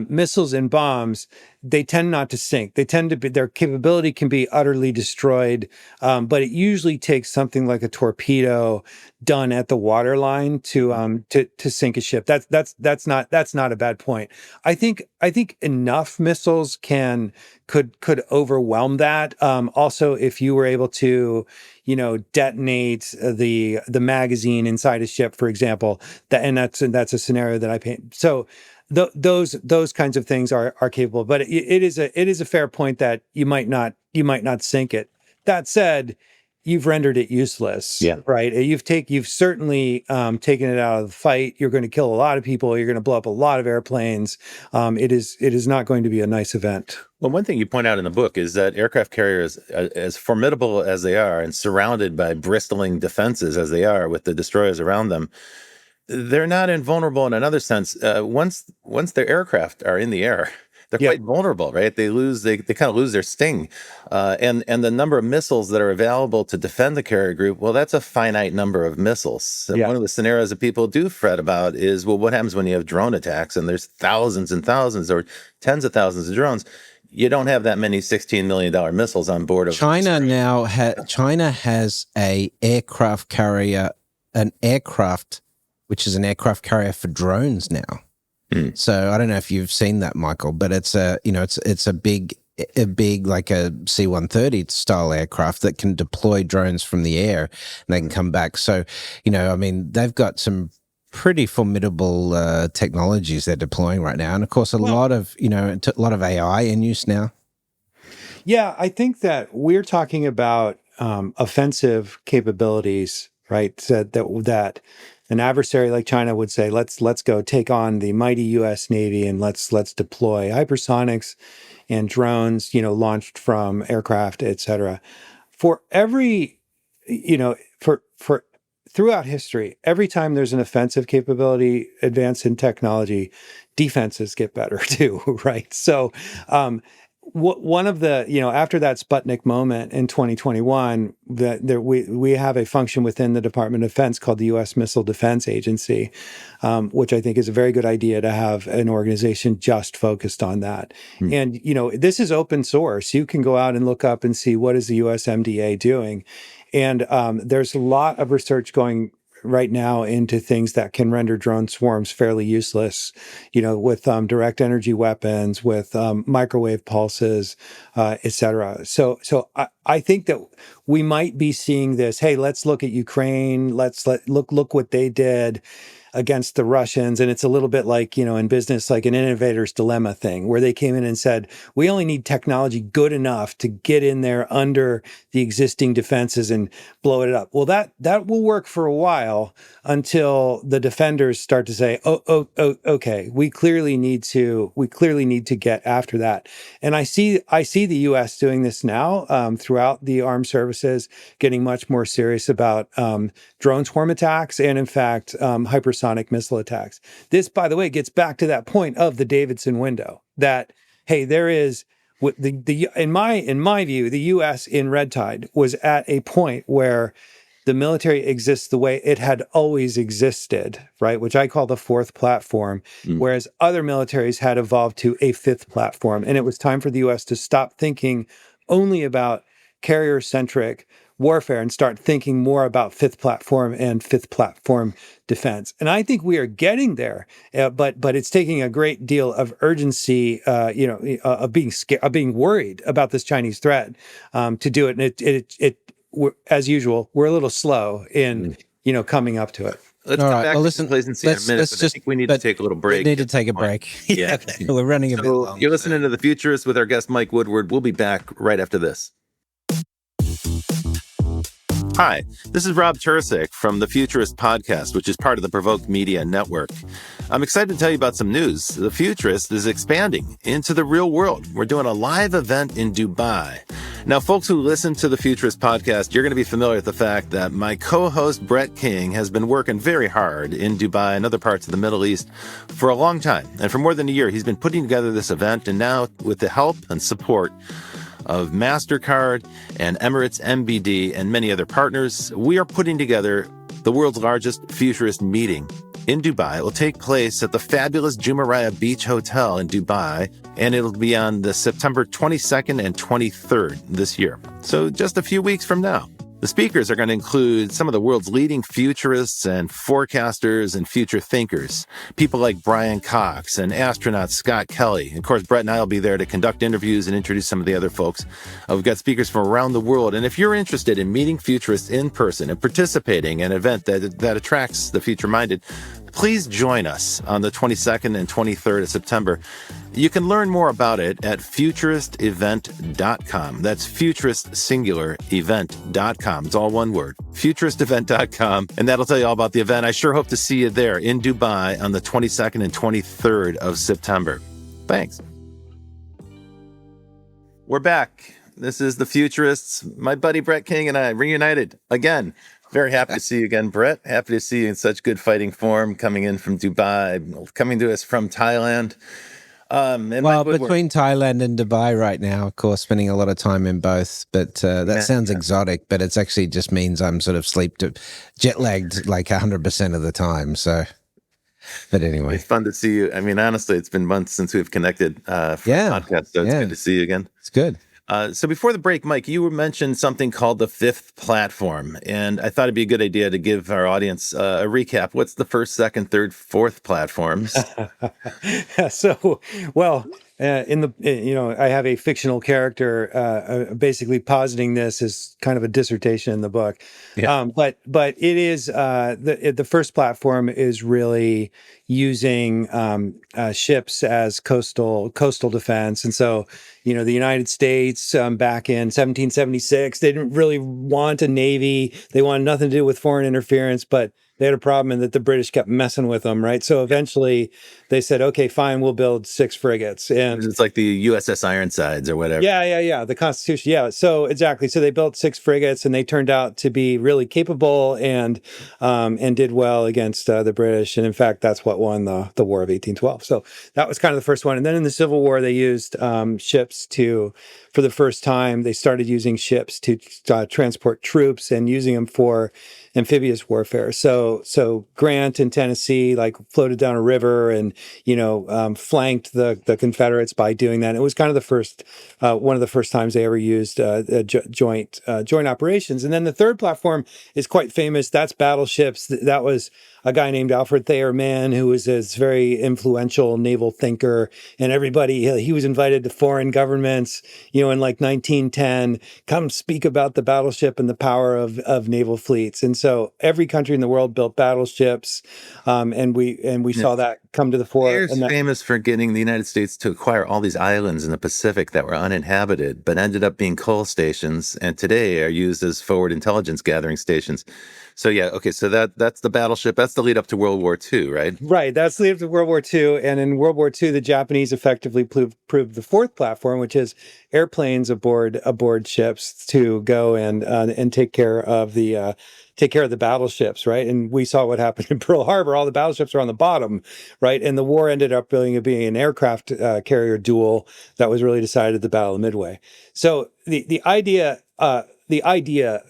missiles and bombs, they tend not to sink. They tend to be, their capability can be utterly destroyed, but it usually takes something like a torpedo done at the waterline to sink a ship. That's not a bad point. I think enough missiles could overwhelm that. Also, if you were able to, detonate the magazine inside a ship, for example, that's a scenario that I paint. So those kinds of things are capable, but it is a fair point that you might not sink it. That said, you've rendered it useless, right? You've certainly taken it out of the fight. You're going to kill a lot of people. You're going to blow up a lot of airplanes. It is not going to be a nice event. Well, one thing you point out in the book is that aircraft carriers, as formidable as they are and surrounded by bristling defenses as they are with the destroyers around them, they're not invulnerable in another sense. Once their aircraft are in the air, they're Yeah. quite vulnerable, right? They kind of lose their sting. And the number of missiles that are available to defend the carrier group, well, that's a finite number of missiles. And Yeah. one of the scenarios that people do fret about is, well, what happens when you have drone attacks and there's thousands and thousands or tens of thousands of drones? You don't have that many $16 million missiles on board of China now China has a aircraft carrier, which is an aircraft carrier for drones now. So I don't know if you've seen that, Michael, but it's a big like a C-130 style aircraft that can deploy drones from the air and they can come back. So, I mean, they've got some pretty formidable technologies they're deploying right now, and of course a lot of AI in use now. Yeah, I think that we're talking about offensive capabilities, right? So that an adversary like China would say, let's go take on the mighty U.S. Navy and let's deploy hypersonics and drones, launched from aircraft, et cetera. For every, for throughout history, every time there's an offensive capability advance in technology, defenses get better too, right? So, one of the, after that Sputnik moment in 2021, we have a function within the Department of Defense called the U.S. Missile Defense Agency, which I think is a very good idea to have an organization just focused on that. And, this is open source. You can go out and look up and see what is the U.S. MDA doing. And there's a lot of research going right now into things that can render drone swarms fairly useless, with direct energy weapons, with microwave pulses, et cetera. So I think that we might be seeing this. Hey, let's look at Ukraine. Let's look what they did against the Russians. And it's a little bit like, in business, like an innovator's dilemma thing, where they came in and said, we only need technology good enough to get in there under the existing defenses and blow it up. Well, that will work for a while until the defenders start to say, okay, we clearly need to get after that. And I see the U.S. doing this now throughout the armed services, getting much more serious about drone swarm attacks and, in fact, hypersonic missile attacks. This, by the way, gets back to that point of the Davidson window that, hey, there is in my view, the U.S. in red tide was at a point where the military exists the way it had always existed, right? Which I call the fourth platform, whereas other militaries had evolved to a fifth platform. And it was time for the U.S. to stop thinking only about carrier-centric warfare and start thinking more about fifth platform and fifth platform defense. And I think we are getting there, but it's taking a great deal of urgency, of being scared, of being worried about this Chinese threat to do it. And as usual, we're a little slow in coming up to it. Let's All come right, back well, to listen, complacency in a minute, but I think we need to take a little break. We need to take a break. Yeah. Okay, we're running a bit long. You're listening to The Futurists with our guest, Mike Woodward. We'll be back right after this. Hi, this is Rob Tursik from the Futurist podcast, which is part of the Provoked Media Network. I'm excited to tell you about some news. The Futurist is expanding into the real world. We're doing a live event in Dubai. Now, folks who listen to the Futurist podcast, you're going to be familiar with the fact that my co-host, Brett King, has been working very hard in Dubai and other parts of the Middle East for a long time. And for more than a year, he's been putting together this event. And now, with the help and support of MasterCard and Emirates MBD and many other partners, we are putting together the world's largest futurist meeting in Dubai. It will take place at the fabulous Jumeirah Beach Hotel in Dubai, and it'll be on the September 22nd and 23rd this year. So just a few weeks from now. The speakers are going to include some of the world's leading futurists and forecasters and future thinkers. People like Brian Cox and astronaut Scott Kelly. And of course, Brett and I will be there to conduct interviews and introduce some of the other folks. We've got speakers from around the world. And if you're interested in meeting futurists in person and participating in an event that attracts the future-minded, please join us on the 22nd and 23rd of September. You can learn more about it at futuristevent.com. That's futurist singular event.com. It's all one word, futuristevent.com. And that'll tell you all about the event. I sure hope to see you there in Dubai on the 22nd and 23rd of September. Thanks. We're back. This is the Futurists. My buddy Brett King and I reunited again. Very happy to see you again, Brett. Happy to see you in such good fighting form, coming in from Dubai, coming to us from Thailand. And Well, Mike Woodward. between Thailand and Dubai right now, of course, spending a lot of time in both. But that sounds exotic, but it's actually just means I'm sort of jet lagged like 100% of the time. So, but anyway, It's fun to see you. I mean, honestly, it's been months since we've connected for a yeah, podcast, so it's yeah, good to see you again. it's good. So before the break, Mike, you mentioned something called the fifth platform, and I thought it'd be a good idea to give our audience a recap. What's the first, second, third, fourth platforms? So, well, I have a fictional character basically positing this as kind of a dissertation in the book. Yeah. But it is the first platform is really using ships as coastal defense, and so the United States back in 1776 they didn't really want a navy. They wanted nothing to do with foreign interference, but they had a problem in that the British kept messing with them, right? So eventually they said, okay, fine, we'll build 6 frigates. And It's like the USS Ironsides or whatever. yeah. The Constitution. Yeah. So exactly. So they built 6 frigates and they turned out to be really capable and did well against the British. And in fact, that's what won the War of 1812. So that was kind of the first one. And then in the Civil War, they used ships for the first time, they started using ships to transport troops and using them for amphibious warfare. So Grant in Tennessee like floated down a river and flanked the Confederates by doing that. And it was kind of the first one of the first times they ever used joint operations. And then the third platform is quite famous. That's battleships. That was a guy named Alfred Thayer Mann, who was this very influential naval thinker, and he was invited to foreign governments, in like 1910, come speak about the battleship and the power of naval fleets. And so every country in the world built battleships, and we saw that come to the fore. Thayer's famous for getting the United States to acquire all these islands in the Pacific that were uninhabited, but ended up being coal stations, and today are used as forward intelligence gathering stations. So yeah, okay, so that's the battleship. That's the lead up to World War II, right? Right, that's the lead up to World War II. And in World War II, the Japanese effectively proved the fourth platform, which is airplanes aboard ships to go and take care of the battleships, right? And we saw what happened in Pearl Harbor. All the battleships are on the bottom, right? And the war ended up being an aircraft carrier duel that was really decided at the Battle of Midway. So the idea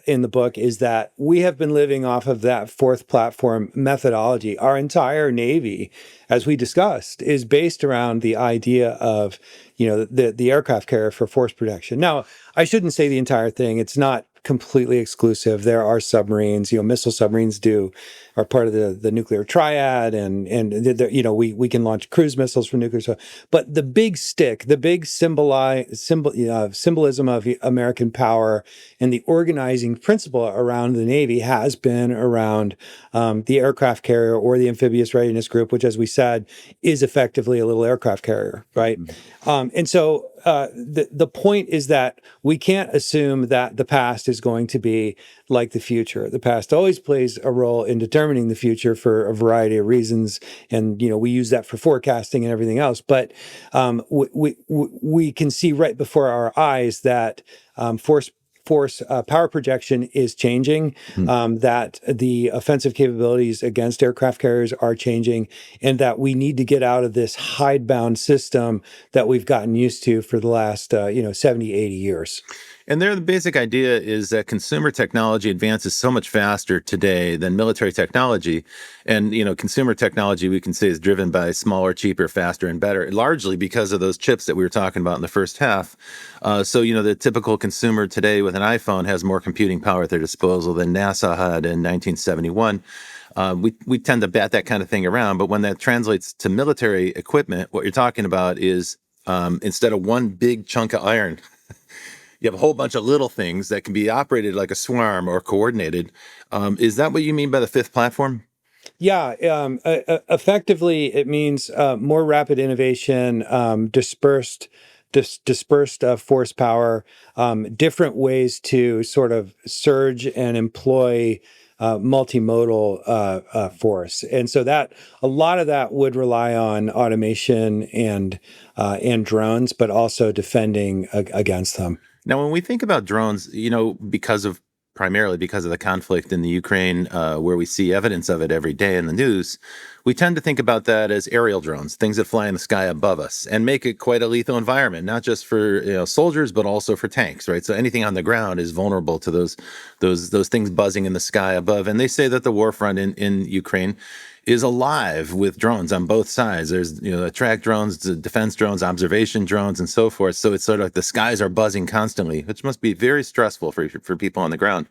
in the book is that we have been living off of that fourth platform methodology. Our entire Navy, as we discussed, is based around the idea of, the aircraft carrier for force protection. Now, I shouldn't say the entire thing. It's not completely exclusive. There are submarines, missile submarines are part of the nuclear triad, and we can launch cruise missiles from nuclear. So, but the big symbolism of American power and the organizing principle around the Navy has been around the aircraft carrier or the amphibious readiness group, which, as we said, is effectively a little aircraft carrier, right? And so the point is that we can't assume that the past is going to be like the future. The past always plays a role in determining the future for a variety of reasons, and we use that for forecasting and everything else. But we can see right before our eyes that force power projection is changing, that the offensive capabilities against aircraft carriers are changing, and that we need to get out of this hidebound system that we've gotten used to for the last 70, 80 years. And there, the basic idea is that consumer technology advances so much faster today than military technology. And, consumer technology, we can say, is driven by smaller, cheaper, faster, and better, largely because of those chips that we were talking about in the first half. So, the typical consumer today with an iPhone has more computing power at their disposal than NASA had in 1971. We tend to bat that kind of thing around. But when that translates to military equipment, what you're talking about is instead of one big chunk of iron, you have a whole bunch of little things that can be operated like a swarm or coordinated. Is that what you mean by the fifth platform? Yeah, effectively, it means more rapid innovation, dispersed force power, different ways to sort of surge and employ multimodal force, and so that a lot of that would rely on automation and drones, but also defending against them. Now, when we think about drones, primarily because of the conflict in the Ukraine, where we see evidence of it every day in the news, we tend to think about that as aerial drones, things that fly in the sky above us, and make it quite a lethal environment, not just for soldiers, but also for tanks, right? So anything on the ground is vulnerable to those things buzzing in the sky above. And they say that the war front in Ukraine is alive with drones on both sides. There's attack drones, defense drones, observation drones, and so forth. So it's sort of like the skies are buzzing constantly, which must be very stressful for people on the ground.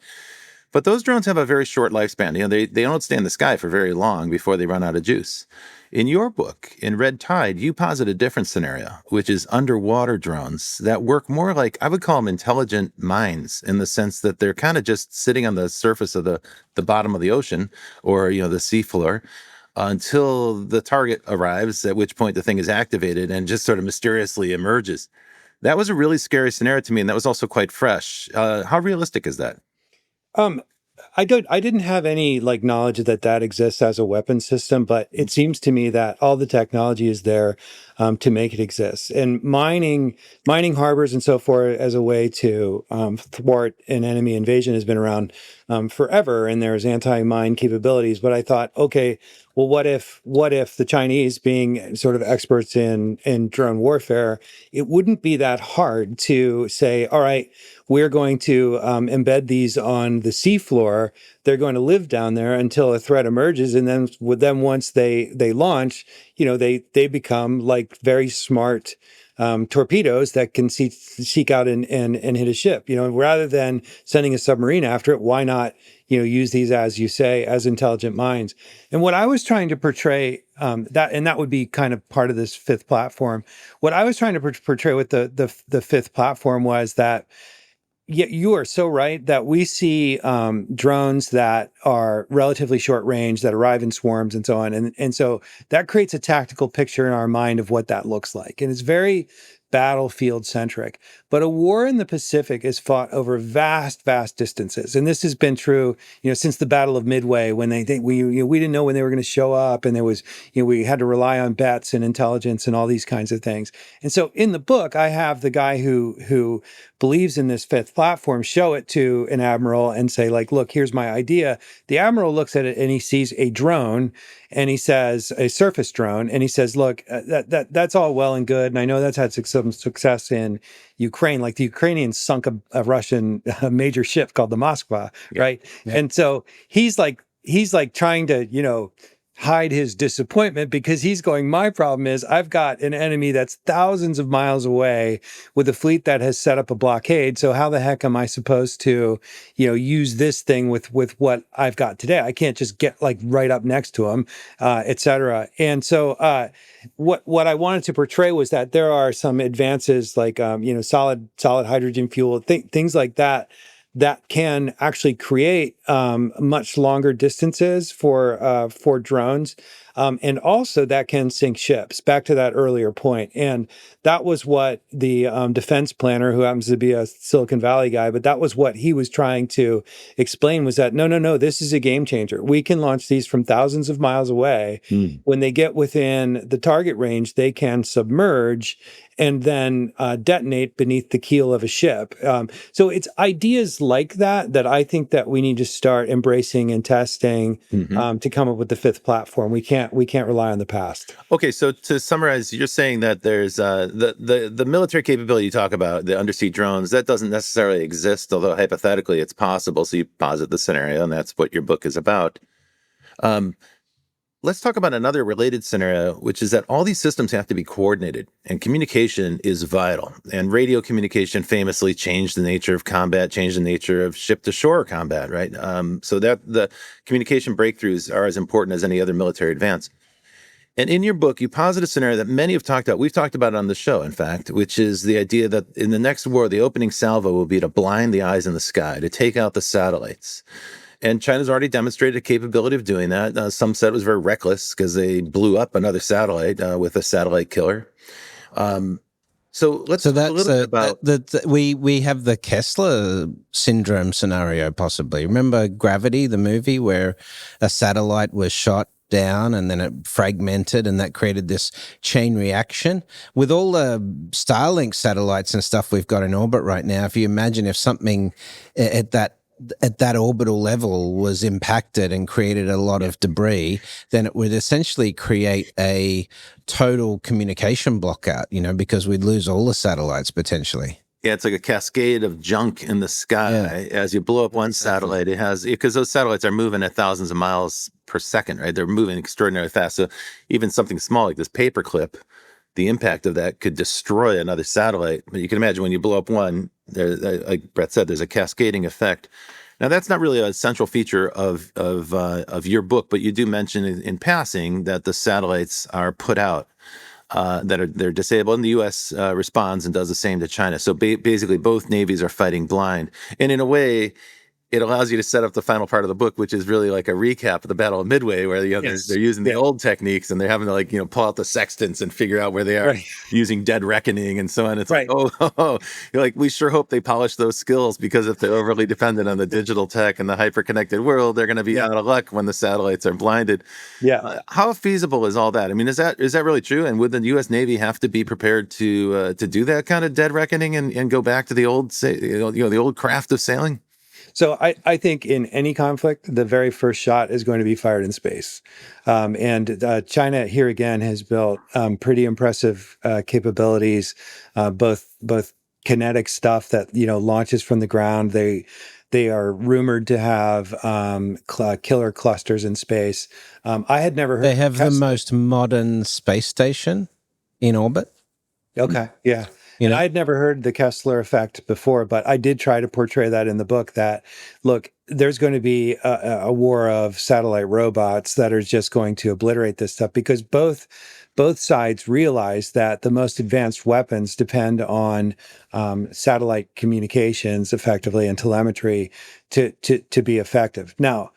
But those drones have a very short lifespan. They don't stay in the sky for very long before they run out of juice. In your book, in Red Tide, you posit a different scenario, which is underwater drones that work more like, I would call them intelligent mines, in the sense that they're kind of just sitting on the surface of the bottom of the ocean, or the seafloor, until the target arrives, at which point the thing is activated and just sort of mysteriously emerges. That was a really scary scenario to me, and that was also quite fresh. How realistic is that? Um, I didn't have any knowledge that exists as a weapon system, but it seems to me that all the technology is there to make it exist. And mining harbors and so forth as a way to thwart an enemy invasion has been around forever, and there's anti-mine capabilities. But I thought, okay, well, what if the Chinese, being sort of experts in drone warfare, it wouldn't be that hard to say, all right, we're going to embed these on the seafloor. They're going to live down there until a threat emerges, and then once they launch, they become like very smart torpedoes that can seek out and hit a ship. Rather than sending a submarine after it, why not use these, as you say, as intelligent mines? And what I was trying to portray, that would be kind of part of this fifth platform. What I was trying to portray with the fifth platform was that, yeah, you are so right that we see drones that are relatively short range, that arrive in swarms and so on. And so that creates a tactical picture in our mind of what that looks like. And it's very battlefield centric. But a war in the Pacific is fought over vast, vast distances. And this has been true, since the Battle of Midway, when we didn't know when they were going to show up. And there was, we had to rely on bets and intelligence and all these kinds of things. And so in the book, I have the guy who believes in this fifth platform show it to an admiral and say, look, here's my idea. The admiral looks at it and he sees a drone, and he says, a surface drone, and he says, look, that's all well and good, and I know that's had some success in Ukraine. Like, the Ukrainians sunk a Russian major ship called the Moskva, right? Yeah. And so he's trying to, hide his disappointment, because he's going, my problem is I've got an enemy that's thousands of miles away with a fleet that has set up a blockade. So how the heck am I supposed to, use this thing with what I've got today? I can't just get right up next to him, et cetera. And so what I wanted to portray was that there are some advances solid hydrogen fuel, things like that can actually create much longer distances for drones, and also that can sink ships. Back to that earlier point, and that was what the defense planner, who happens to be a Silicon Valley guy, but that was what he was trying to explain, was that no, this is a game changer. We can launch these from thousands of miles away. When they get within the target range, they can submerge and then detonate beneath the keel of a ship. So it's ideas like that I think that we need to start embracing and testing to come up with the fifth platform. We can't rely on the past. Okay, so to summarize, you're saying that there's the military capability you talk about, the undersea drones, that doesn't necessarily exist, although hypothetically it's possible. So you posit the scenario, and that's what your book is about. Let's talk about another related scenario, which is that all these systems have to be coordinated, and communication is vital. And radio communication famously changed the nature of combat, changed the nature of ship-to-shore combat, right? So that the communication breakthroughs are as important as any other military advance. And in your book, you posit a scenario that many have talked about. We've talked about it on the show, in fact, which is the idea that in the next war, the opening salvo will be to blind the eyes in the sky, to take out the satellites. And China's already demonstrated a capability of doing that. Some said it was very reckless because they blew up another satellite with a satellite killer. So let's talk a little bit about... we have the Kessler syndrome scenario, possibly. Remember Gravity, the movie, where a satellite was shot down and then it fragmented, and that created this chain reaction. With all the Starlink satellites and stuff we've got in orbit right now, if you imagine if something at that at that orbital level was impacted and created a lot of debris, then it would essentially create a total communication blockout, because we'd lose all the satellites potentially. Yeah, it's like a cascade of junk in the sky. As you blow up one satellite, it has, because those satellites are moving at thousands of miles per second, right? They're moving extraordinarily fast. So even something small like this paperclip, the impact of that could destroy another satellite. But you can imagine when you blow up one, like Brett said, there's a cascading effect. Now, that's not really a central feature of your book, but you do mention in passing that the satellites are put out. They're disabled, and the U.S. Responds and does the same to China. So basically, both navies are fighting blind, and in a way, it allows you to set up the final part of the book, which is really like a recap of the Battle of Midway, where they're using the old techniques and they're having to pull out the sextants and figure out where they are, using dead reckoning and so on. It's like, you're like, we sure hope they polish those skills, because if they're overly dependent on the digital tech and the hyper-connected world, they're going to be out of luck when the satellites are blinded. How feasible is all that? I mean, is that really true? And would the U.S. Navy have to be prepared to do that kind of dead reckoning and go back to the old, the old craft of sailing? So I think in any conflict, the very first shot is going to be fired in space. And China here again has built pretty impressive capabilities, both kinetic stuff that launches from the ground. They are rumored to have killer clusters in space. I had never heard. They have the most modern space station in orbit. Okay, yeah. And I had never heard the Kessler effect before, but I did try to portray that in the book, that, look, there's going to be a war of satellite robots that are just going to obliterate this stuff, because both sides realize that the most advanced weapons depend on satellite communications effectively and telemetry to be effective. Now,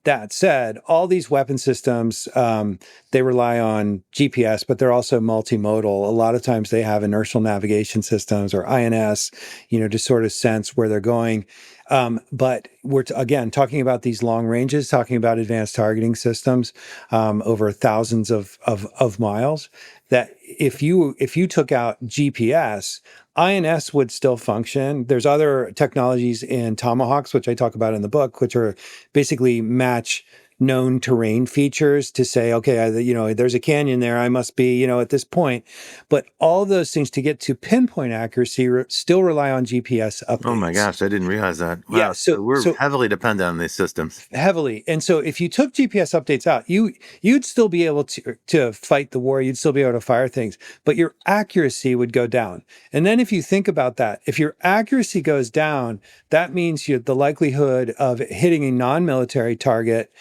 that said, all these weapon systems, they rely on GPS, but they're also multimodal. A lot of times they have inertial navigation systems or INS, to sort of sense where they're going. But we're, again, talking about these long ranges, talking about advanced targeting systems over thousands of miles, that if you took out GPS, INS would still function. There's other technologies in Tomahawks, which I talk about in the book, which are basically match known terrain features to say, okay, there's a canyon there, I must be, at this point. But all those things to get to pinpoint accuracy still rely on GPS updates. Oh my gosh, I didn't realize that. Wow. Yeah, so we're heavily dependent on these systems. Heavily. And so if you took GPS updates out, you'd still be able to fight the war, you'd still be able to fire things, but your accuracy would go down. And then if you think about that, if your accuracy goes down, that means the likelihood of hitting a non-military target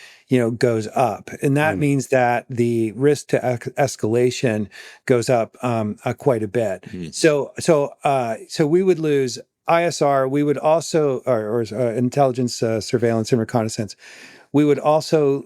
goes up. And that means that the risk to escalation goes up quite a bit. So we would lose ISR. We would also, or intelligence, surveillance, and reconnaissance. We would also,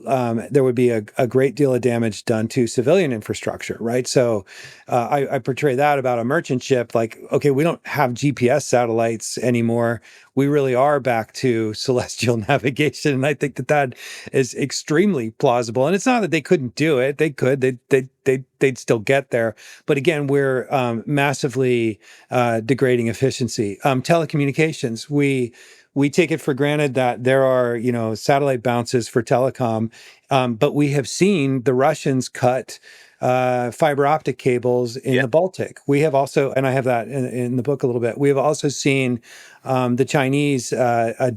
there would be a great deal of damage done to civilian infrastructure, right? So I portray that about a merchant ship, like, okay, we don't have GPS satellites anymore. We really are back to celestial navigation. And I think that is extremely plausible. And it's not that they couldn't do it. They could, they'd still get there. But again, we're massively degrading efficiency. Telecommunications, we take it for granted that there are, satellite bounces for telecom, but we have seen the Russians cut fiber optic cables in the Baltic. We have also, and I have that in the book a little bit, we have also seen the Chinese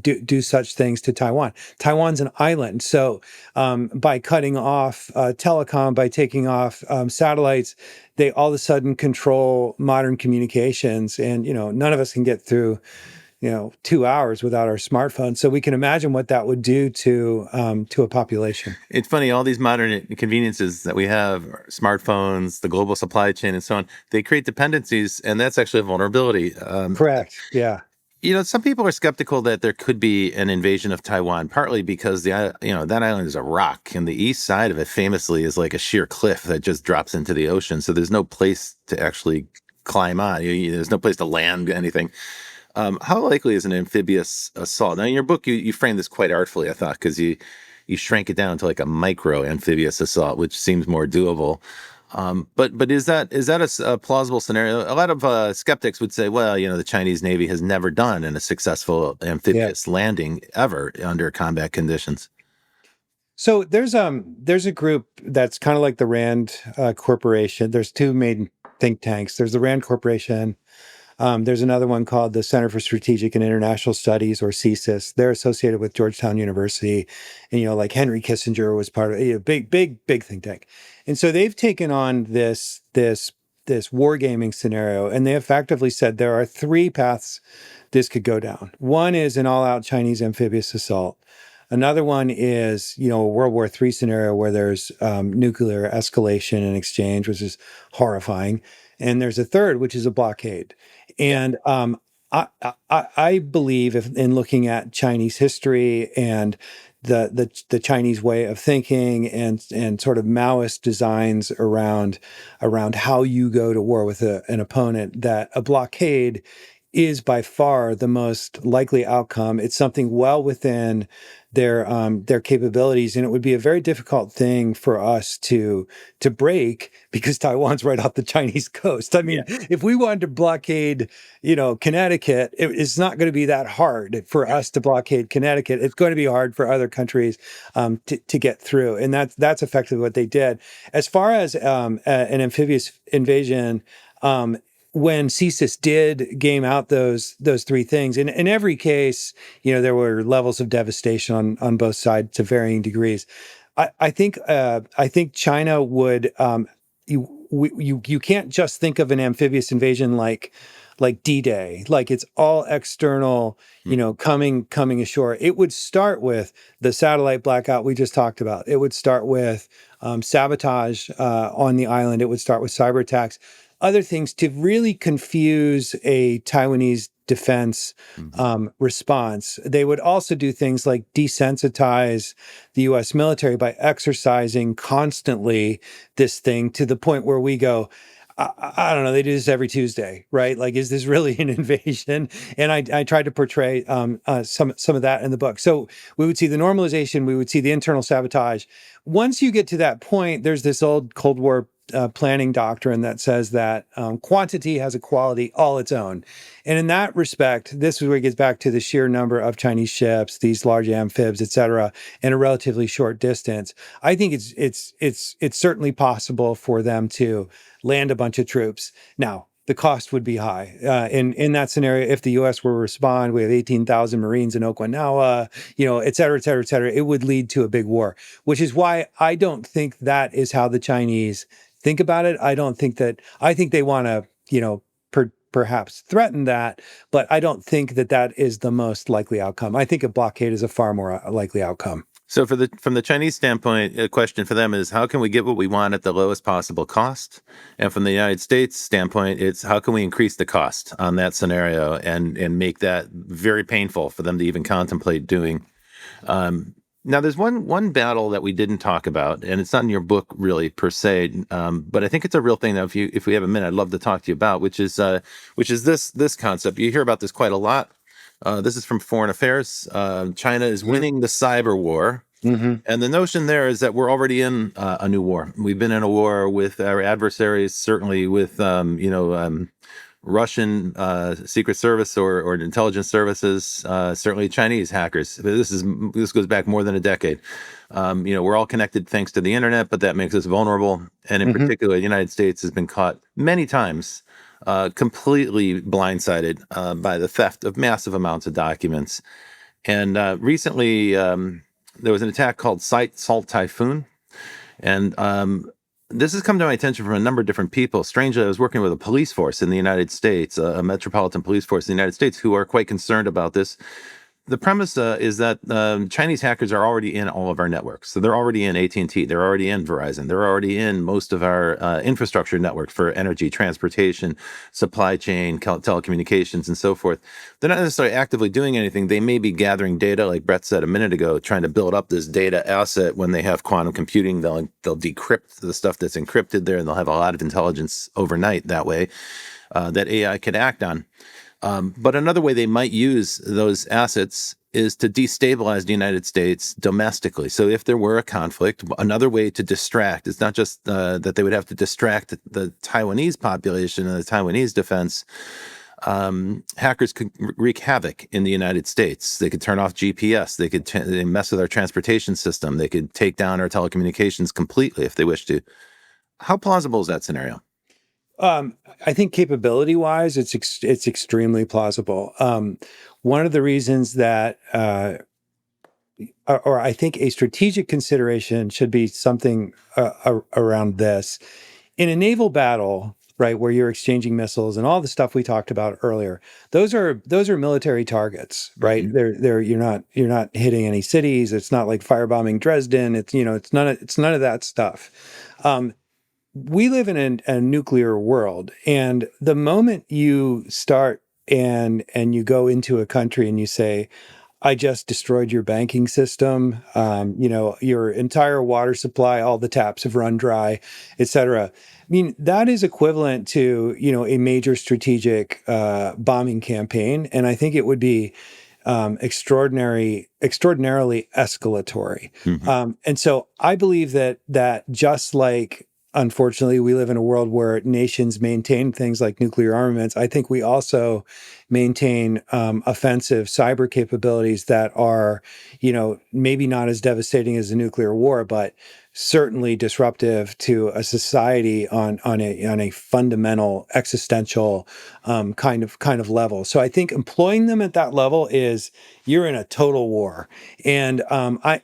do such things to Taiwan. Taiwan's an island. So by cutting off telecom, by taking off satellites, they all of a sudden control modern communications. And, none of us can get through 2 hours without our smartphone. So we can imagine what that would do to a population. It's funny, all these modern conveniences that we have, smartphones, the global supply chain, and so on, they create dependencies, and that's actually a vulnerability. Correct. Yeah. Some people are skeptical that there could be an invasion of Taiwan, partly because that island is a rock, and the east side of it famously is like a sheer cliff that just drops into the ocean. So there's no place to actually climb on. There's no place to land anything. How likely is an amphibious assault? Now, in your book, you frame this quite artfully, I thought, because you shrank it down to like a micro amphibious assault, which seems more doable. But is that a plausible scenario? A lot of skeptics would say, well, the Chinese Navy has never done a successful Yeah. amphibious landing ever under combat conditions. So there's a group that's kind of like the Rand Corporation. There's two main think tanks. There's the Rand Corporation. There's another one called the Center for Strategic and International Studies, or CSIS. They're associated with Georgetown University, and like Henry Kissinger was part of big think tank. And so they've taken on this wargaming scenario, and they effectively said there are three paths this could go down. One is an all-out Chinese amphibious assault. Another one is, a World War III scenario where there's nuclear escalation and exchange, which is horrifying. And there's a third, which is a blockade. And I believe, in looking at Chinese history and the Chinese way of thinking and sort of Maoist designs around how you go to war with an opponent, that a blockade is by far the most likely outcome. It's something well within their capabilities, and it would be a very difficult thing for us to break, because Taiwan's right off the Chinese coast. I mean, if we wanted to blockade, Connecticut, it's not going to be that hard for us to blockade Connecticut. It's going to be hard for other countries to get through, and that's effectively what they did. As far as an amphibious invasion, when CSIS did game out those three things, in every case, there were levels of devastation on both sides to varying degrees. I think China would, you can't just think of an amphibious invasion like D-Day, like it's all external, coming ashore. It would start with the satellite blackout we just talked about. It would start with sabotage on the island. It would start with cyber attacks, other things to really confuse a Taiwanese defense response. They would also do things like desensitize the U.S. military by exercising constantly this thing, to the point where we go, I don't know, they do this every Tuesday, right? Like, is this really an invasion? And I tried to portray some of that in the book. So we would see the normalization, we would see the internal sabotage. Once you get to that point, there's this old Cold War planning doctrine that says that quantity has a quality all its own. And in that respect, this is where it gets back to the sheer number of Chinese ships, these large amphibs, et cetera, in a relatively short distance. I think it's certainly possible for them to land a bunch of troops. Now, the cost would be high. In that scenario, if the U.S. were to respond, we have 18,000 Marines in Okinawa, et cetera, et cetera, et cetera. It would lead to a big war, which is why I don't think that is how the Chinese think about it. I think they want to, perhaps threaten that, but I don't think that is the most likely outcome. I think a blockade is a far more likely outcome. So from the Chinese standpoint, a question for them is, how can we get what we want at the lowest possible cost? And from the United States standpoint, it's how can we increase the cost on that scenario and make that very painful for them to even contemplate doing. Now, there's one battle that we didn't talk about, and it's not in your book really per se, but I think it's a real thing that if we have a minute, I'd love to talk to you about, which is this concept. You hear about this quite a lot. This is from Foreign Affairs. China is winning the cyber war. Mm-hmm. And the notion there is that we're already in a new war. We've been in a war with our adversaries, certainly with, Russian secret service or intelligence services, certainly Chinese hackers. This goes back more than a decade. We're all connected thanks to the internet, but that makes us vulnerable. And in particular, the United States has been caught many times completely blindsided by the theft of massive amounts of documents. And recently, there was an attack called Salt Typhoon. And this has come to my attention from a number of different people. Strangely, I was working with a police force in the United States, a metropolitan police force in the United States, who are quite concerned about this. The premise is that Chinese hackers are already in all of our networks. So they're already in AT&T, they're already in Verizon, they're already in most of our infrastructure networks for energy, transportation, supply chain, telecommunications, and so forth. They're not necessarily actively doing anything. They may be gathering data, like Brett said a minute ago, trying to build up this data asset. When they have quantum computing, they'll decrypt the stuff that's encrypted there, and they'll have a lot of intelligence overnight that way that AI could act on. But another way they might use those assets is to destabilize the United States domestically. So if there were a conflict, another way to distract, it's not just that they would have to distract the Taiwanese population and the Taiwanese defense. Hackers could wreak havoc in the United States. They could turn off GPS. They could they mess with our transportation system. They could take down our telecommunications completely if they wish to. How plausible is that scenario? I think capability-wise, it's extremely plausible. One of the reasons that, or I think a strategic consideration should be something around this. In a naval battle, right, where you're exchanging missiles and all the stuff we talked about earlier, those are military targets, right? You're not hitting any cities. It's not like firebombing Dresden. It's none of that stuff. We live in a nuclear world, and the moment you start and you go into a country and you say, I just destroyed your banking system, your entire water supply, all the taps have run dry, et cetera. I mean, that is equivalent to, a major strategic bombing campaign. And I think it would be extraordinarily escalatory. Mm-hmm. And so I believe that just like, unfortunately, we live in a world where nations maintain things like nuclear armaments. I think we also maintain offensive cyber capabilities that are, maybe not as devastating as a nuclear war, but certainly disruptive to a society on a fundamental existential kind of level. So I think employing them at that level is you're in a total war. And I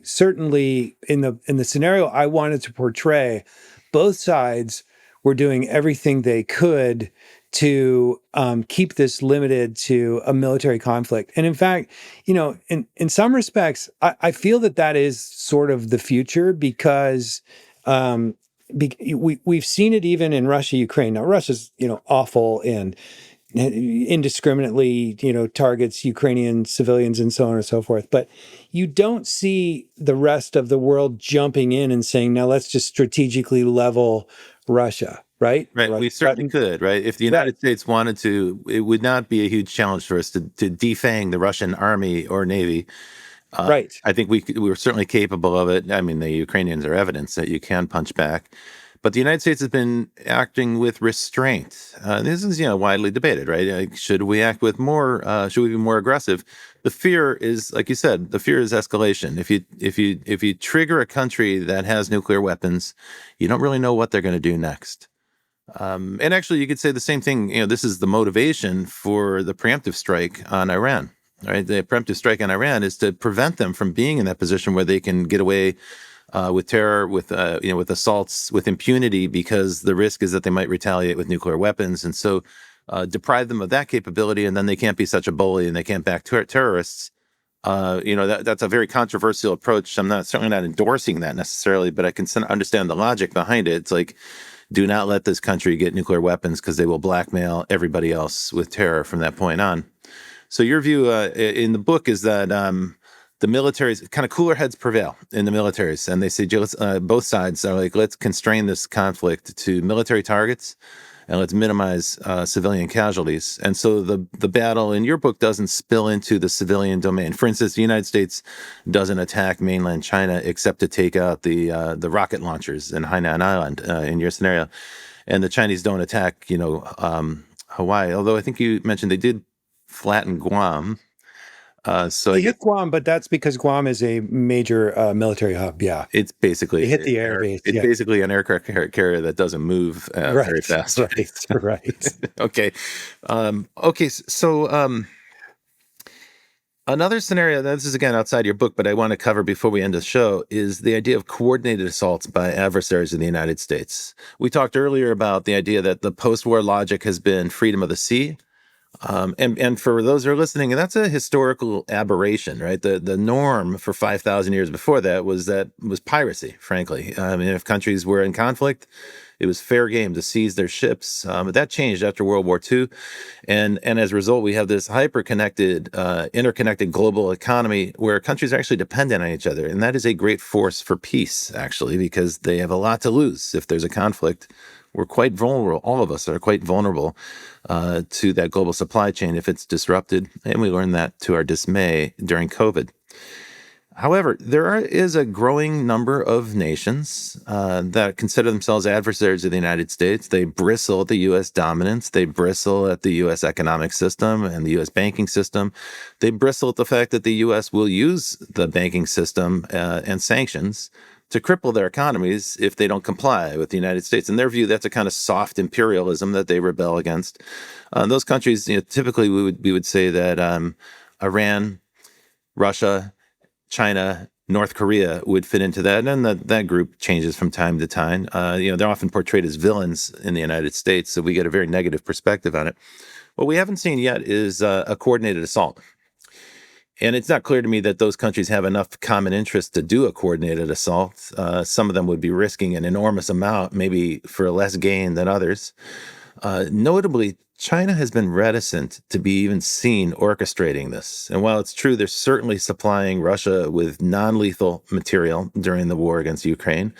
certainly in the scenario I wanted to portray, both sides were doing everything they could to keep this limited to a military conflict. And in fact, in some respects, I feel that is sort of the future because we've seen it even in Russia, Ukraine. Now, Russia's, awful and indiscriminately, targets Ukrainian civilians and so on and so forth. But you don't see the rest of the world jumping in and saying, now let's just strategically level Russia. Right. Right. We certainly could. Right. If the United States wanted to, it would not be a huge challenge for us to defang the Russian army or navy. Right. I think we were certainly capable of it. I mean, the Ukrainians are evidence that you can punch back. But the United States has been acting with restraint. This is, widely debated, right? Like, should we act with more? Should we be more aggressive? The fear is, like you said, the fear is escalation. If you trigger a country that has nuclear weapons, you don't really know what they're going to do next. And actually, you could say the same thing. This is the motivation for the preemptive strike on Iran. Right? The preemptive strike on Iran is to prevent them from being in that position where they can get away with terror, with assaults, with impunity, because the risk is that they might retaliate with nuclear weapons, and so deprive them of that capability, and then they can't be such a bully and they can't back terrorists. That's a very controversial approach. I'm certainly not endorsing that necessarily, but I can understand the logic behind it. It's like, do not let this country get nuclear weapons because they will blackmail everybody else with terror from that point on. So your view in the book is that the militaries, kind of cooler heads prevail in the militaries, and they say both sides are like, let's constrain this conflict to military targets and let's minimize civilian casualties. And so the battle in your book doesn't spill into the civilian domain. For instance, the United States doesn't attack mainland China except to take out the rocket launchers in Hainan Island in your scenario, and the Chinese don't attack Hawaii. Although I think you mentioned they did flatten Guam. They hit Guam, but that's because Guam is a major military hub. Yeah, it's basically they hit the air base. It's basically an aircraft carrier that doesn't move very fast. Right. Okay. So another scenario, this is again outside your book, but I want to cover before we end the show, is the idea of coordinated assaults by adversaries in the United States. We talked earlier about the idea that the post-war logic has been freedom of the sea. And for those who are listening, that's a historical aberration, right? The norm for 5,000 years before that was piracy, frankly. I mean, if countries were in conflict, it was fair game to seize their ships. But that changed after World War II. And as a result, we have this interconnected global economy where countries are actually dependent on each other. And that is a great force for peace, actually, because they have a lot to lose if there's a conflict we're quite vulnerable. All of us are quite vulnerable to that global supply chain if it's disrupted. And we learned that to our dismay during COVID. However, there is a growing number of nations that consider themselves adversaries of the United States. They bristle at the U.S. dominance. They bristle at the U.S. economic system and the U.S. banking system. They bristle at the fact that the U.S. will use the banking system and sanctions to cripple their economies if they don't comply with the United States. In their view, that's a kind of soft imperialism that they rebel against. Those countries, typically we would say that Iran, Russia, China, North Korea would fit into that, and then that group changes from time to time. They're often portrayed as villains in the United States, so we get a very negative perspective on it. What we haven't seen yet is a coordinated assault. And it's not clear to me that those countries have enough common interest to do a coordinated assault. Some of them would be risking an enormous amount, maybe for less gain than others. Notably, China has been reticent to be even seen orchestrating this. And while it's true they're certainly supplying Russia with non-lethal material during the war against Ukraine,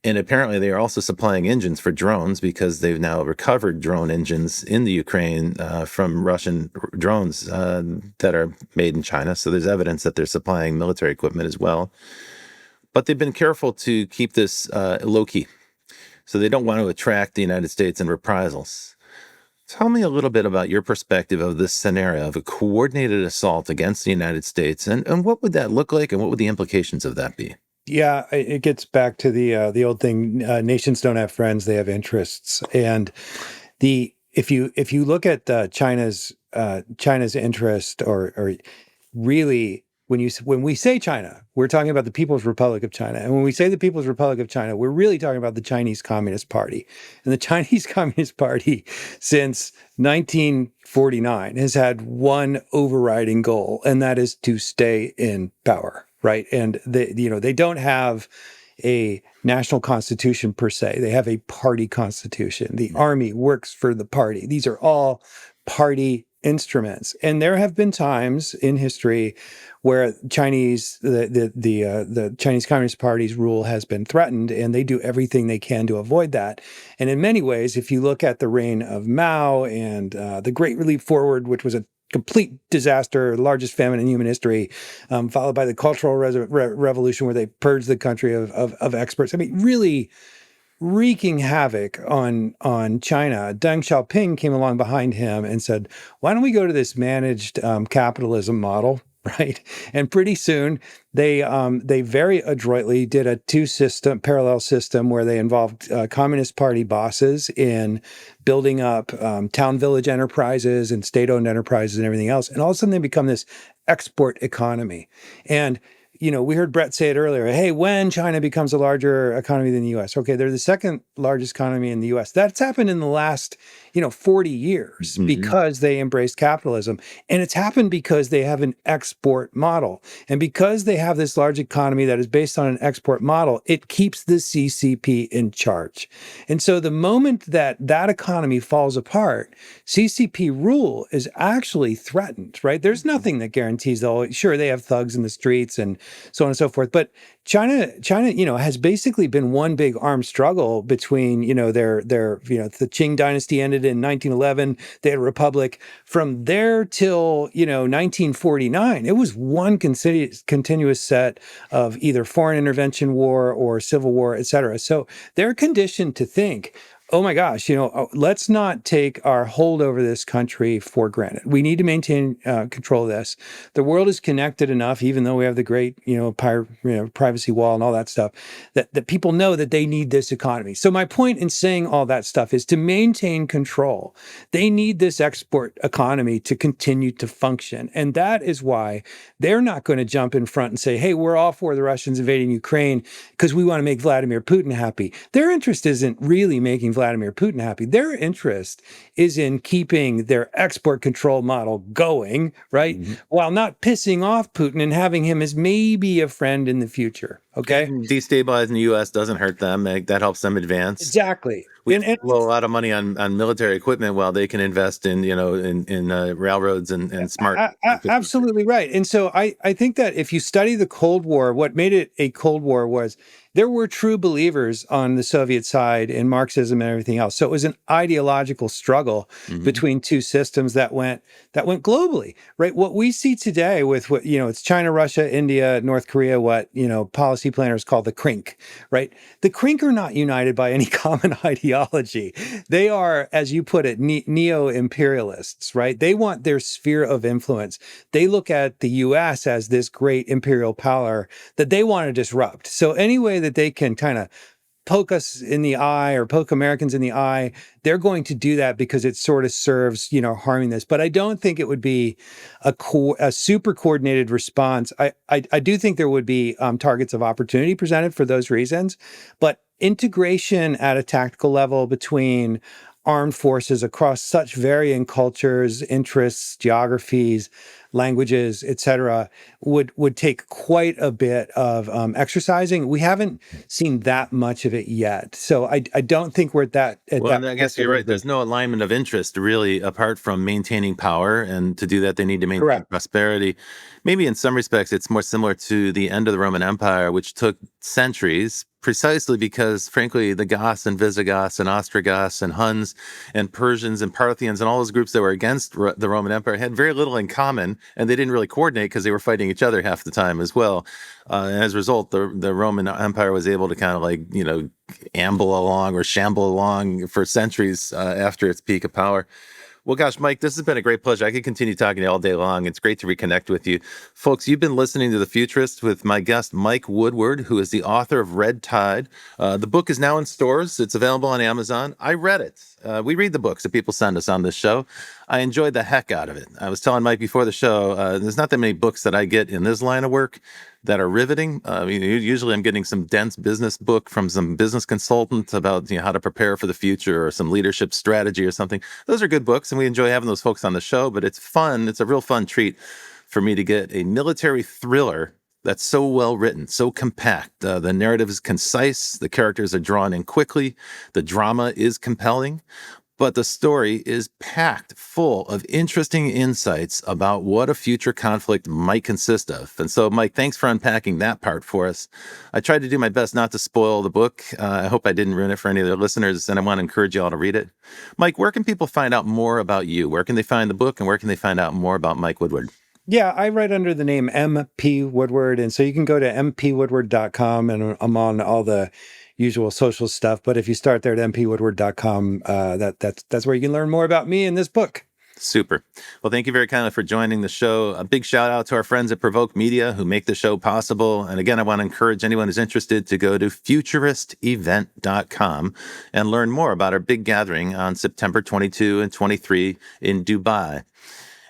and apparently they are also supplying engines for drones because they've now recovered drone engines in the Ukraine from Russian drones that are made in China. So there's evidence that they're supplying military equipment as well. But they've been careful to keep this low-key. So they don't want to attract the United States in reprisals. Tell me a little bit about your perspective of this scenario of a coordinated assault against the United States, and what would that look like, and what would the implications of that be? Yeah, it gets back to the old thing: nations don't have friends; they have interests. And if you look at China's interest, or really, when we say China, we're talking about the People's Republic of China. And when we say the People's Republic of China, we're really talking about the Chinese Communist Party. And the Chinese Communist Party, since 1949, has had one overriding goal, and that is to stay in power, right? And they don't have a national constitution per se. They have a party constitution. The army works for the party. These are all party instruments. And there have been times in history where the Chinese Communist Party's rule has been threatened, and they do everything they can to avoid that. And in many ways, if you look at the reign of Mao and the Great Leap Forward, which was a complete disaster, largest famine in human history, followed by the Cultural Revolution, where they purged the country of experts. I mean, really wreaking havoc on China. Deng Xiaoping came along behind him and said, "Why don't we go to this managed capitalism model?" Right, and pretty soon they very adroitly did a parallel system where they involved Communist Party bosses in building up town village enterprises and state-owned enterprises and everything else, and all of a sudden they become this export economy. And we heard Brett say it earlier. Hey, when China becomes a larger economy than the U.S., okay, they're the second largest economy in the U.S. That's happened in the last, 40 years because they embraced capitalism. And it's happened because they have an export model. And because they have this large economy that is based on an export model, it keeps the CCP in charge. And so the moment that economy falls apart, CCP rule is actually threatened, right? There's nothing that guarantees sure, they have thugs in the streets and so on and so forth. But China, has basically been one big armed struggle between, the Qing dynasty ended in 1911. They had a republic. From there till, 1949, it was one continuous set of either foreign intervention war or civil war, et cetera. So they're conditioned to think, oh my gosh, let's not take our hold over this country for granted. We need to maintain control of this. The world is connected enough, even though we have the great, privacy wall and all that stuff, that people know that they need this economy. So my point in saying all that stuff is to maintain control. They need this export economy to continue to function. And that is why they're not going to jump in front and say, hey, we're all for the Russians invading Ukraine because we want to make Vladimir Putin happy. Their interest isn't really making Vladimir Putin happy. Their interest is in keeping their export control model going, right? While not pissing off Putin and having him as maybe a friend in the future. Okay. And destabilizing the U.S. doesn't hurt them. That helps them advance. Exactly. We blow a lot of money on military equipment while they can invest in railroads and smart. Absolutely right. And so I think that if you study the Cold War, what made it a Cold War was there were true believers on the Soviet side in Marxism and everything else. So it was an ideological struggle between two systems that went globally, right? What we see today with what, it's China, Russia, India, North Korea, what, policy planners call the crink, right? The crink are not united by any common ideology. They are, as you put it, neo-imperialists, right? They want their sphere of influence. They look at the US as this great imperial power that they want to disrupt. So any way that they can kind of poke us in the eye or poke Americans in the eye, they're going to do that because it sort of serves, harming this. But I don't think it would be a super coordinated response. I do think there would be targets of opportunity presented for those reasons, but integration at a tactical level between armed forces across such varying cultures, interests, geographies, languages, etc., would take quite a bit of exercising. We haven't seen that much of it yet, so I don't think we're at that. Well, I guess you're right. There's no alignment of interest really, apart from maintaining power, and to do that, they need to maintain prosperity. Maybe in some respects, it's more similar to the end of the Roman Empire, which took centuries, precisely because, frankly, the Goths and Visigoths and Ostrogoths and Huns and Persians and Parthians and all those groups that were against the Roman Empire had very little in common, and they didn't really coordinate because they were fighting each other half the time as well. And as a result, the Roman Empire was able to kind of amble along or shamble along for centuries after its peak of power. Well, gosh, Mike, this has been a great pleasure. I could continue talking to you all day long. It's great to reconnect with you. Folks, you've been listening to The Futurists with my guest, Mike Woodward, who is the author of Red Tide. The book is now in stores. It's available on Amazon. I read it. We read the books that people send us on this show. I enjoyed the heck out of it. I was telling Mike before the show, there's not that many books that I get in this line of work that are riveting. Usually I'm getting some dense business book from some business consultant about how to prepare for the future or some leadership strategy or something. Those are good books, and we enjoy having those folks on the show, but it's fun. It's a real fun treat for me to get a military thriller that's so well written, so compact. The narrative is concise. The characters are drawn in quickly. The drama is compelling. But the story is packed full of interesting insights about what a future conflict might consist of. And so, Mike, thanks for unpacking that part for us. I tried to do my best not to spoil the book. I hope I didn't ruin it for any of the listeners, and I want to encourage you all to read it. Mike, where can people find out more about you? Where can they find the book, and where can they find out more about Mike Woodward? Yeah, I write under the name MP Woodward, and so you can go to mpwoodward.com, and I'm on all the usual social stuff. But if you start there at mpwoodward.com, that's where you can learn more about me and this book. Super. Well, thank you very kindly for joining the show. A big shout out to our friends at Provoke Media who make the show possible. And again, I want to encourage anyone who's interested to go to futuristevent.com and learn more about our big gathering on September 22 and 23 in Dubai.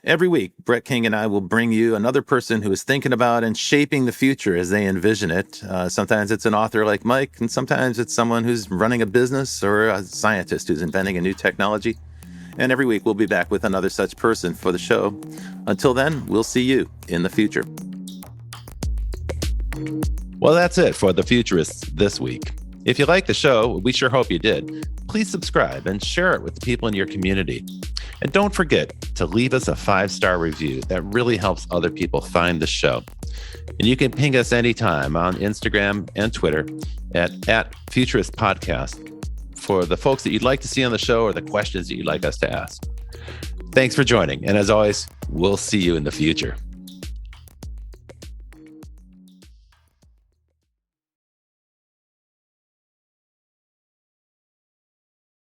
Every week, Brett King and I will bring you another person who is thinking about and shaping the future as they envision it. Sometimes it's an author like Mike, and sometimes it's someone who's running a business or a scientist who's inventing a new technology. And every week, we'll be back with another such person for the show. Until then, we'll see you in the future. Well, that's it for The Futurists this week. If you like the show, we sure hope you did. Please subscribe and share it with the people in your community. And don't forget to leave us a 5-star review. That really helps other people find the show. And you can ping us anytime on Instagram and Twitter at Futurist Podcast for the folks that you'd like to see on the show or the questions that you'd like us to ask. Thanks for joining. And as always, we'll see you in the future.